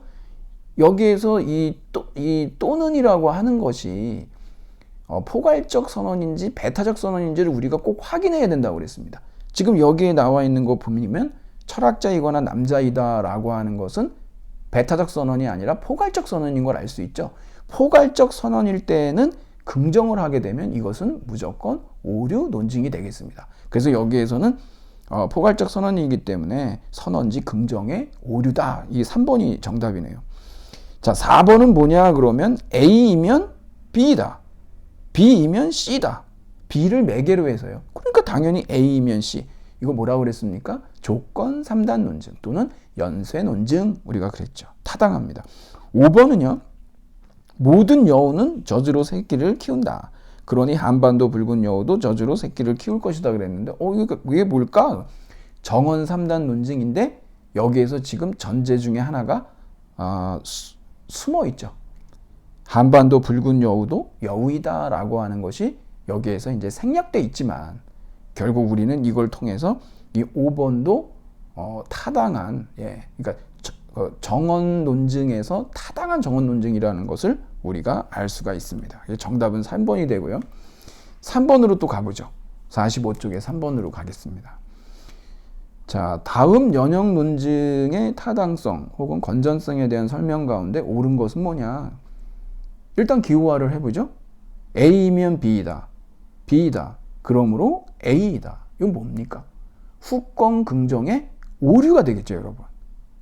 여기에서 이 또는이라고 하는 것이 포괄적 선언인지 배타적 선언인지를 우리가 꼭 확인해야 된다고 그랬습니다. 지금 여기에 나와 있는 거 보면 철학자이거나 남자이다라고 하는 것은 배타적 선언이 아니라 포괄적 선언인 걸 알 수 있죠. 포괄적 선언일 때는 긍정을 하게 되면 이것은 무조건 오류 논증이 되겠습니다. 그래서 여기에서는 포괄적 선언이기 때문에 선언지 긍정의 오류다. 이게 3번이 정답이네요. 자, 4번은 뭐냐 그러면 A이면 B이다. B이면 C다. B를 매개로 해서요. 그러니까 당연히 A이면 C. 이거 뭐라고 그랬습니까? 조건 3단 논증 또는 연쇄 논증 우리가 그랬죠. 타당합니다. 5번은요. 모든 여우는 젖으로 새끼를 키운다. 그러니 한반도 붉은 여우도 젖으로 새끼를 키울 것이다 그랬는데 이게 뭘까? 정언 3단 논증인데 여기에서 지금 전제 중에 하나가 숨어 있죠. 한반도 붉은 여우도 여우이다 라고 하는 것이 여기에서 이제 생략돼 있지만 결국 우리는 이걸 통해서 이 5번도 타당한 그러니까 정언 논증에서 타당한 정언 논증이라는 것을 우리가 알 수가 있습니다. 정답은 3번이 되고요. 3번으로 또 가보죠. 45쪽에 3번으로 가겠습니다. 자, 다음 연역 논증의 타당성 혹은 건전성에 대한 설명 가운데 옳은 것은 뭐냐? 일단 기호화를 해보죠. A이면 B이다. B이다. 그러므로 A이다. 이건 뭡니까? 후권 긍정의 오류가 되겠죠, 여러분.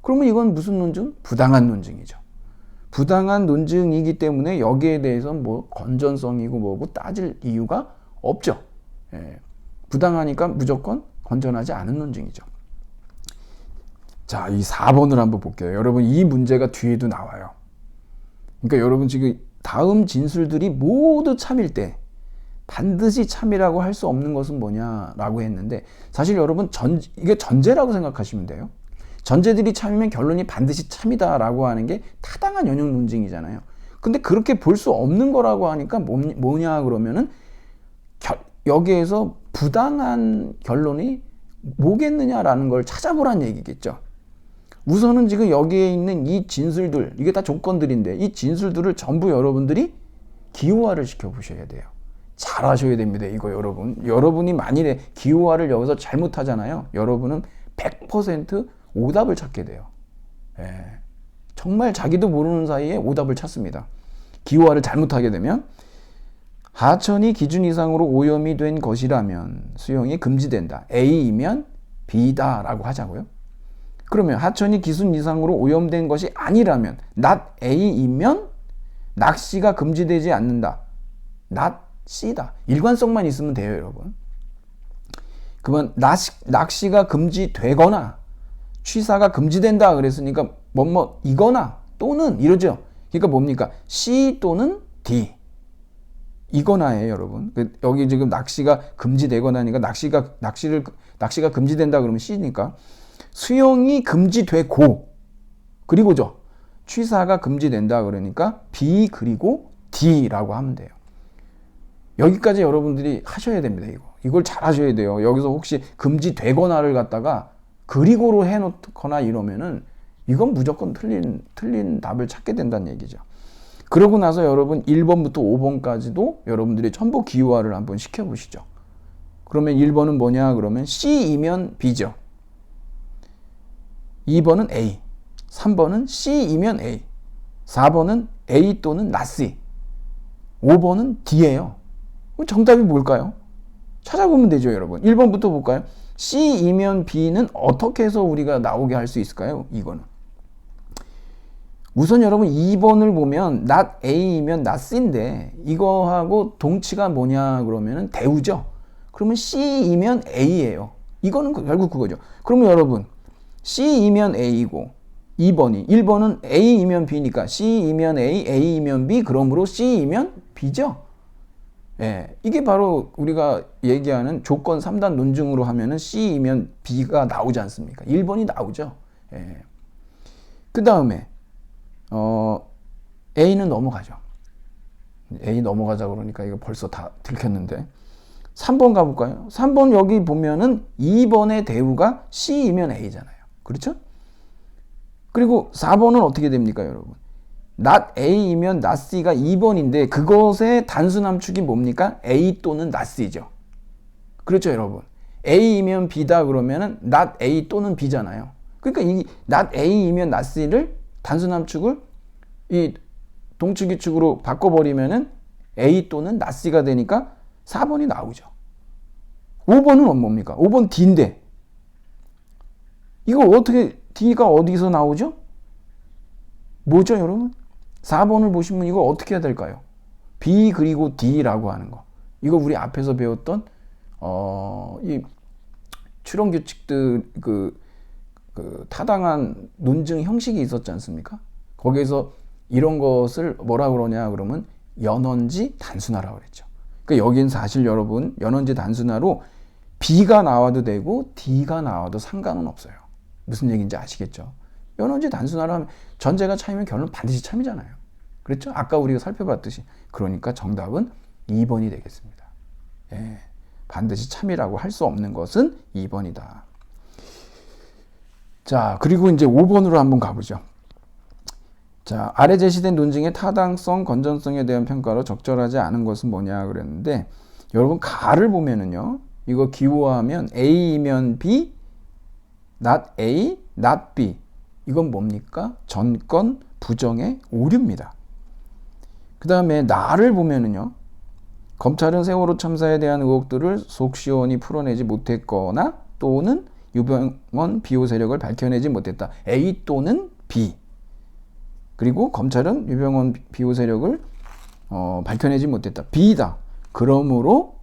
그러면 이건 무슨 논증? 부당한 논증이죠. 부당한 논증이기 때문에 여기에 대해서 뭐 건전성이고 뭐고 따질 이유가 없죠. 부당하니까 무조건 건전하지 않은 논증이죠. 자, 이 4번을 한번 볼게요. 여러분, 이 문제가 뒤에도 나와요. 그러니까 여러분 지금 다음 진술들이 모두 참일 때 반드시 참이라고 할 수 없는 것은 뭐냐라고 했는데 사실 여러분 이게 전제라고 생각하시면 돼요. 전제들이 참이면 결론이 반드시 참이다라고 하는 게 타당한 연역 논증이잖아요. 근데 그렇게 볼 수 없는 거라고 하니까 뭐냐 그러면은 여기에서 부당한 결론이 뭐겠느냐라는 걸 찾아보란 얘기겠죠. 우선은 지금 여기에 있는 이 진술들, 이게 다 조건들인데 이 진술들을 전부 여러분들이 기호화를 시켜보셔야 돼요. 잘 하셔야 됩니다. 이거 여러분이 만일에 기호화를 여기서 잘못하잖아요. 여러분은 100% 오답을 찾게 돼요. 정말 자기도 모르는 사이에 오답을 찾습니다. 기호화를 잘못하게 되면 하천이 기준 이상으로 오염이 된 것이라면 수용이 금지된다. A이면 B다 라고 하자고요. 그러면 하천이 기준 이상으로 오염된 것이 아니라면 not A이면 낚시가 금지되지 않는다. not C다. 일관성만 있으면 돼요, 여러분. 그러면 낚시가 금지되거나 취사가 금지된다 그랬으니까 이거나 또는 이러죠. 그러니까 뭡니까? C 또는 D. 이거나예요, 여러분. 여기 지금 낚시가 금지되거나니까 낚시가 금지된다 그러면 C니까 수영이 금지되고 그리고죠. 취사가 금지된다 그러니까 B 그리고 D라고 하면 돼요. 여기까지 여러분들이 하셔야 됩니다. 이걸 잘 하셔야 돼요. 여기서 혹시 금지되거나를 갖다가 그리고로 해놓거나 이러면은 이건 무조건 틀린 답을 찾게 된다는 얘기죠. 그러고 나서 여러분 1번부터 5번까지도 여러분들이 전부 기호화를 한번 시켜보시죠. 그러면 1번은 뭐냐 그러면 C이면 B죠. 2번은 A, 3번은 C이면 A, 4번은 A 또는 not C, 5번은 D예요. 정답이 뭘까요? 찾아보면 되죠, 여러분. 1번부터 볼까요? C이면 B는 어떻게 해서 우리가 나오게 할 수 있을까요? 이거는. 우선 여러분 2번을 보면 not A이면 not C인데 이거하고 동치가 뭐냐 그러면 대우죠. 그러면 C이면 A예요. 이거는 결국 그거죠. 그러면 여러분 C이면 A이고 1번은 A이면 B니까 C이면 A, A이면 B, 그러므로 C이면 B죠. 이게 바로 우리가 얘기하는 조건 3단 논증으로 하면은 C이면 B가 나오지 않습니까? 1번이 나오죠. 그 다음에 A는 넘어가죠. A 넘어가자 그러니까 이거 벌써 다 들켰는데 3번 가볼까요? 3번 여기 보면은 2번의 대우가 C이면 A잖아요. 그렇죠? 그리고 4번은 어떻게 됩니까, 여러분? not A이면 not C가 2번인데 그것의 단순 함축이 뭡니까? A 또는 not C죠. 그렇죠, 여러분. A이면 B다 그러면은 not A 또는 B잖아요. 그러니까 이 not A이면 not C를 단순 함축을 이 동축이축으로 바꿔버리면은 A 또는 not C가 되니까 4번이 나오죠. 5번은 뭡니까? 5번 D인데 이거 어떻게 D가 어디서 나오죠? 뭐죠, 여러분? 4번을 보시면 이거 어떻게 해야 될까요? B 그리고 D라고 하는 거. 이거 우리 앞에서 배웠던 이 추론 규칙들 그 타당한 논증 형식이 있었지 않습니까? 거기에서 이런 것을 뭐라 그러냐 그러면 연원지 단순화라고 그랬죠. 그러니까 여긴 사실 여러분 연원지 단순화로 B가 나와도 되고 D가 나와도 상관은 없어요. 무슨 얘기인지 아시겠죠? 연원지 단순화로 하면 전제가 참이면 결론 반드시 참이잖아요. 그렇죠? 아까 우리가 살펴봤듯이. 그러니까 정답은 2번이 되겠습니다. 예, 반드시 참이라고 할 수 없는 것은 2번이다. 자, 그리고 이제 5번으로 한번 가보죠. 자, 아래 제시된 논증의 타당성, 건전성에 대한 평가로 적절하지 않은 것은 뭐냐 그랬는데 여러분 가를 보면은요. 이거 기호화하면 A이면 B, not A, not B. 이건 뭡니까? 전건 부정의 오류입니다. 그 다음에 나를 보면은요. 검찰은 세월호 참사에 대한 의혹들을 속 시원히 풀어내지 못했거나 또는 유병원 비호 세력을 밝혀내지 못했다. A 또는 B. 그리고 검찰은 유병원 비호 세력을 밝혀내지 못했다. B다. 그러므로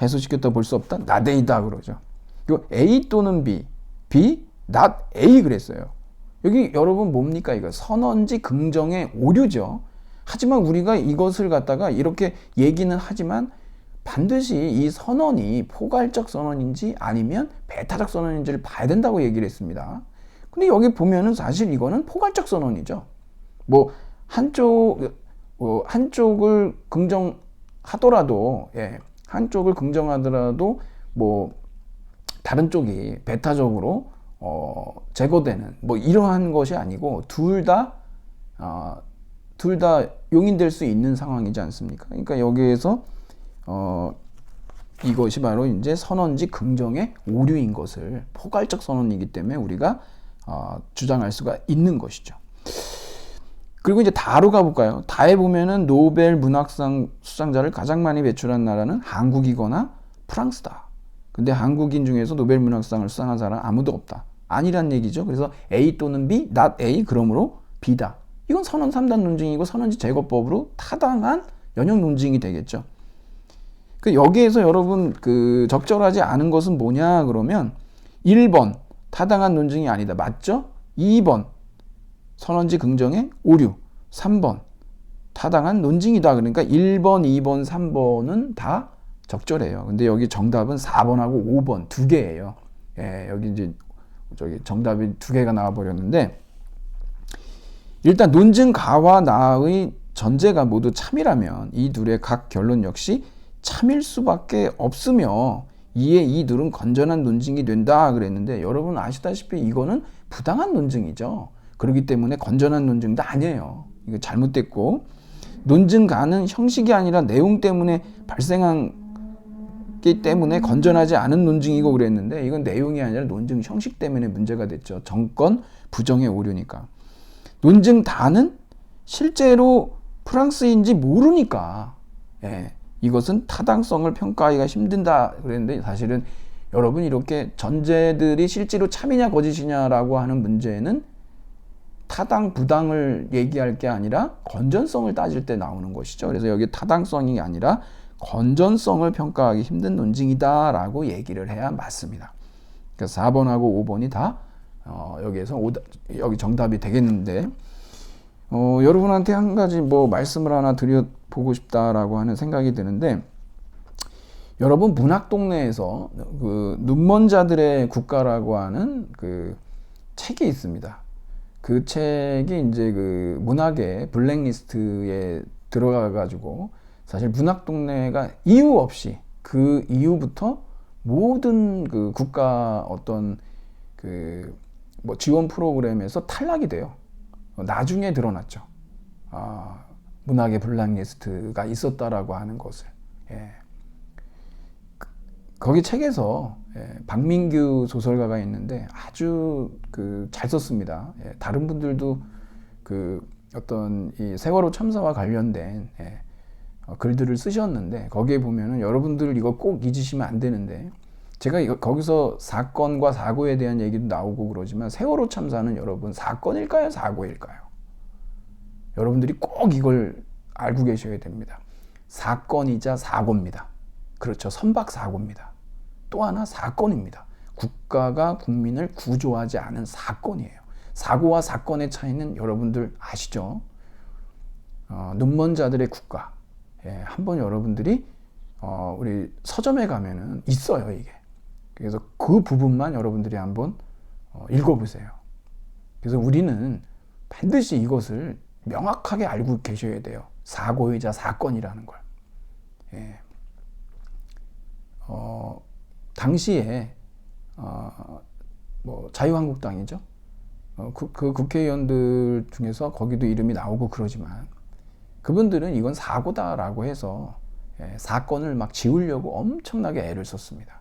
해소시켰다 볼 수 없다. not A다 그러죠. 이거 A 또는 B, B, not A 그랬어요. 여기 여러분 뭡니까 이거? 선언지 긍정의 오류죠. 하지만 우리가 이것을 갖다가 이렇게 얘기는 하지만 반드시 이 선언이 포괄적 선언인지 아니면 배타적 선언인지를 봐야 된다고 얘기를 했습니다. 근데 여기 보면은 사실 이거는 포괄적 선언이죠. 뭐 한쪽을 긍정하더라도 한쪽을 긍정하더라도 뭐 다른 쪽이 배타적으로 제거되는 뭐 이러한 것이 아니고 둘 다 용인될 수 있는 상황이지 않습니까? 그러니까 여기에서 이것이 바로 이제 선언지 긍정의 오류인 것을 포괄적 선언이기 때문에 우리가 주장할 수가 있는 것이죠. 그리고 이제 다로 가볼까요? 다에 보면은 노벨 문학상 수상자를 가장 많이 배출한 나라는 한국이거나 프랑스다. 근데 한국인 중에서 노벨 문학상을 수상한 사람은 아무도 없다. 아니란 얘기죠. 그래서 A 또는 B, not A, 그러므로 B다. 이건 선언 3단 논증이고 선언지 제거법으로 타당한 연역 논증이 되겠죠. 여기에서 여러분 적절하지 않은 것은 뭐냐 그러면 1번 타당한 논증이 아니다. 맞죠? 2번 선언지 긍정의 오류. 3번 타당한 논증이다. 그러니까 1번, 2번, 3번은 다 적절해요. 근데 여기 정답은 4번하고 5번 두 개예요. 예, 여기 이제 정답이 두 개가 나와 버렸는데 일단 논증 가와 나의 전제가 모두 참이라면 이 둘의 각 결론 역시 참일 수밖에 없으며 이에 이 둘은 건전한 논증이 된다 그랬는데 여러분 아시다시피 이거는 부당한 논증이죠. 그렇기 때문에 건전한 논증도 아니에요. 이거 잘못됐고 논증 가는 형식이 아니라 내용 때문에 발생한 기 때문에 건전하지 않은 논증이고 그랬는데 이건 내용이 아니라 논증 형식 때문에 문제가 됐죠. 정권 부정의 오류니까. 논증 다는 실제로 프랑스인지 모르니까 이것은 타당성을 평가하기가 힘든다 그랬는데 사실은 여러분 이렇게 전제들이 실제로 참이냐 거짓이냐라고 하는 문제는 타당 부당을 얘기할 게 아니라 건전성을 따질 때 나오는 것이죠. 그래서 여기 타당성이 아니라 건전성을 평가하기 힘든 논증이다라고 얘기를 해야 맞습니다. 그래서 4번하고 5번이 다 여기에서 여기 정답이 되겠는데 여러분한테 한 가지 뭐 말씀을 하나 드려보고 싶다라고 하는 생각이 드는데 여러분 문학 동네에서 눈먼 자들의 국가라고 하는 책이 있습니다. 그 책이 이제 문학의 블랙리스트에 들어가가지고 사실 문학 동네가 이유 없이 그 이후부터 모든 국가 어떤 뭐 지원 프로그램에서 탈락이 돼요. 나중에 드러났죠. 문학의 블랙리스트가 있었다라고 하는 것을. 예. 거기 책에서 박민규 소설가가 있는데 아주 잘 썼습니다. 다른 분들도 어떤 이 세월호 참사와 관련된 글들을 쓰셨는데 거기에 보면은 여러분들 이거 꼭 잊으시면 안 되는데 제가 거기서 사건과 사고에 대한 얘기도 나오고 그러지만 세월호 참사는 여러분 사건일까요? 사고일까요? 여러분들이 꼭 이걸 알고 계셔야 됩니다. 사건이자 사고입니다. 그렇죠. 선박사고입니다. 또 하나 사건입니다. 국가가 국민을 구조하지 않은 사건이에요. 사고와 사건의 차이는 여러분들 아시죠? 눈먼 자들의 국가. 한번 여러분들이 우리 서점에 가면은 있어요, 이게. 그래서 그 부분만 여러분들이 한번 읽어보세요. 그래서 우리는 반드시 이것을 명확하게 알고 계셔야 돼요. 사고이자 사건이라는 걸. 당시에 자유한국당이죠. 그 국회의원들 중에서 거기도 이름이 나오고 그러지만 그분들은 이건 사고다라고 해서 사건을 막 지우려고 엄청나게 애를 썼습니다.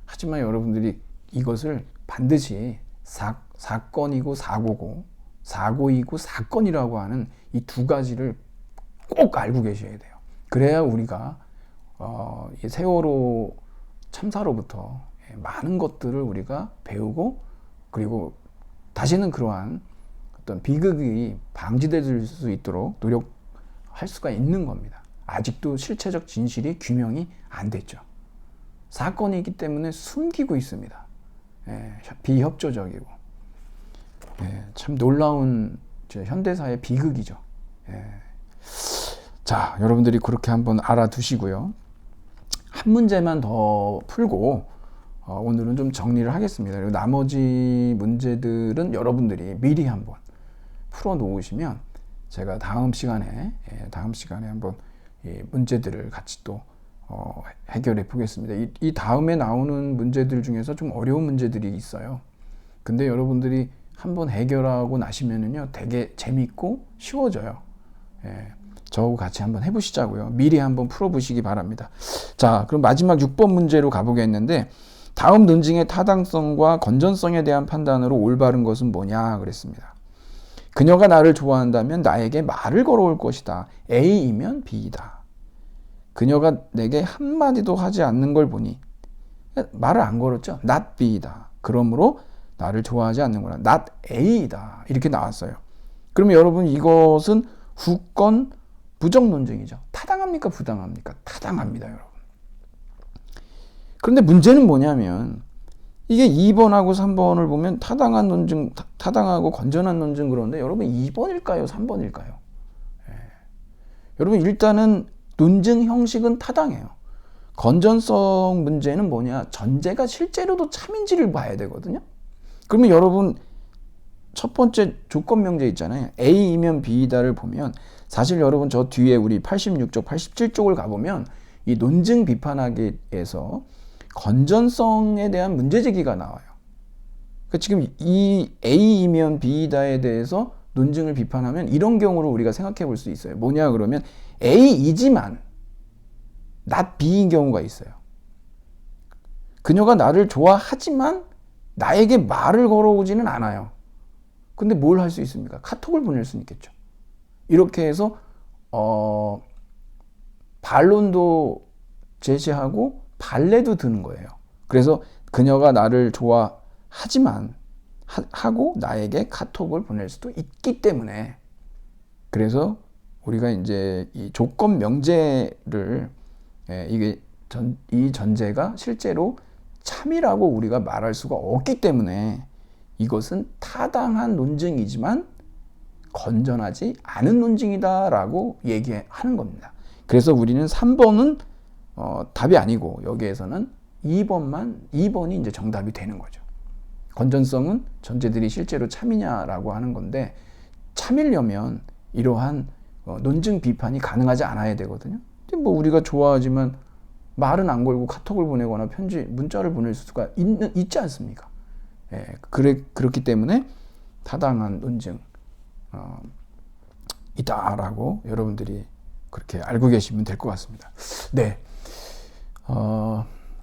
하지만 여러분들이 이것을 반드시 사건이고 사고고 사고이고 사건이라고 하는 이 두 가지를 꼭 알고 계셔야 돼요. 그래야 우리가 이 세월호 참사로부터 많은 것들을 우리가 배우고 그리고 다시는 그러한 어떤 비극이 방지될 수 있도록 노력할 수가 있는 겁니다. 아직도 실체적 진실이 규명이 안 됐죠. 사건이기 때문에 숨기고 있습니다. 비협조적이고 참 놀라운 현대사의 비극이죠. 자, 여러분들이 그렇게 한번 알아두시고요. 한 문제만 더 풀고 오늘은 좀 정리를 하겠습니다. 그리고 나머지 문제들은 여러분들이 미리 한번 풀어 놓으시면 제가 다음 시간에 한번 이 문제들을 같이 또 해결해 보겠습니다. 이 다음에 나오는 문제들 중에서 좀 어려운 문제들이 있어요. 근데 여러분들이 한번 해결하고 나시면은요, 되게 재밌고 쉬워져요. 저하고 같이 한번 해보시자고요. 미리 한번 풀어보시기 바랍니다. 자, 그럼 마지막 6번 문제로 가보겠는데, 다음 논증의 타당성과 건전성에 대한 판단으로 올바른 것은 뭐냐 그랬습니다. 그녀가 나를 좋아한다면 나에게 말을 걸어올 것이다. A이면 B이다. 그녀가 내게 한마디도 하지 않는 걸 보니 말을 안 걸었죠. Not B이다. 그러므로 나를 좋아하지 않는구나. Not A이다. 이렇게 나왔어요. 그러면 여러분 이것은 후권 부정 논증이죠. 타당합니까? 부당합니까? 타당합니다, 여러분. 그런데 문제는 뭐냐면 이게 2번하고 3번을 보면 타당한 논증, 타당하고 건전한 논증 그러는데 여러분 2번일까요? 3번일까요? 여러분 일단은 논증 형식은 타당해요. 건전성 문제는 뭐냐? 전제가 실제로도 참인지를 봐야 되거든요. 그러면 여러분 첫 번째 조건 명제 있잖아요. A이면 B이다를 보면 사실 여러분 저 뒤에 우리 86쪽, 87쪽을 가보면 이 논증 비판하기에서 건전성에 대한 문제제기가 나와요. 그러니까 지금 이 A이면 B이다에 대해서 논증을 비판하면 이런 경우를 우리가 생각해 볼 수 있어요. 뭐냐 그러면 A이지만 not B인 경우가 있어요. 그녀가 나를 좋아하지만 나에게 말을 걸어오지는 않아요. 근데 뭘 할 수 있습니까? 카톡을 보낼 수 있겠죠. 이렇게 해서 반론도 제시하고 발레도 드는 거예요. 그래서 그녀가 나를 좋아하지만 하고 나에게 카톡을 보낼 수도 있기 때문에 그래서 우리가 이제 이 조건 명제를 이 전제가 실제로 참이라고 우리가 말할 수가 없기 때문에 이것은 타당한 논증이지만 건전하지 않은 논증이다라고 얘기하는 겁니다. 그래서 우리는 3번은 답이 아니고 여기에서는 2번이 이제 정답이 되는 거죠. 건전성은 전제들이 실제로 참이냐라고 하는 건데 참이려면 이러한 논증 비판이 가능하지 않아야 되거든요. 근데 뭐 우리가 좋아하지만 말은 안 걸고 카톡을 보내거나 문자를 보낼 수가 있지 않습니까? 그렇기 때문에 타당한 논증 있다라고 여러분들이 그렇게 알고 계시면 될 것 같습니다. 네.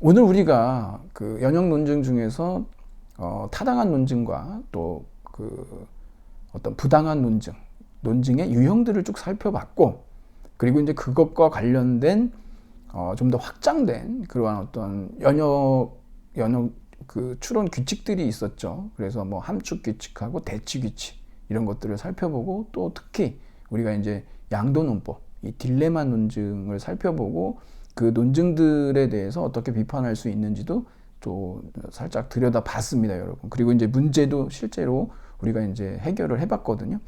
오늘 우리가 그 연역 논증 중에서 타당한 논증과 또 그 어떤 부당한 논증의 유형들을 쭉 살펴봤고, 그리고 이제 그것과 관련된 좀 더 확장된 그러한 어떤 연역 그 추론 규칙들이 있었죠. 그래서 뭐 함축 규칙하고 대치 규칙 이런 것들을 살펴보고, 또 특히 우리가 이제 양도 논법, 이 딜레마 논증을 살펴보고 그 논증들에 대해서 어떻게 비판할 수 있는지도 또 살짝 들여다봤습니다, 여러분. 그리고 이제 문제도 실제로 우리가 이제 해결을 해봤거든요.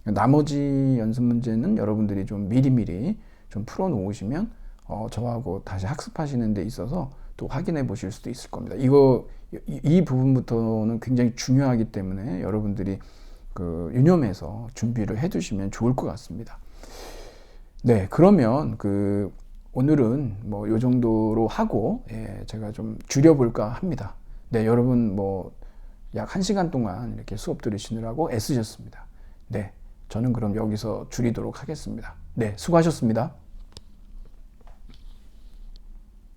나머지 연습 문제는 여러분들이 좀 미리미리 좀 풀어 놓으시면 저하고 다시 학습하시는 데 있어서 또 확인해 보실 수도 있을 겁니다. 이 부분부터는 굉장히 중요하기 때문에 여러분들이 그 유념해서 준비를 해 두시면 좋을 것 같습니다. 네, 그러면 오늘은 뭐 요 정도로 하고, 제가 좀 줄여볼까 합니다. 네, 여러분 뭐 약 1시간 동안 이렇게 수업 들으시느라고 애쓰셨습니다. 네, 저는 그럼 여기서 줄이도록 하겠습니다. 네, 수고하셨습니다.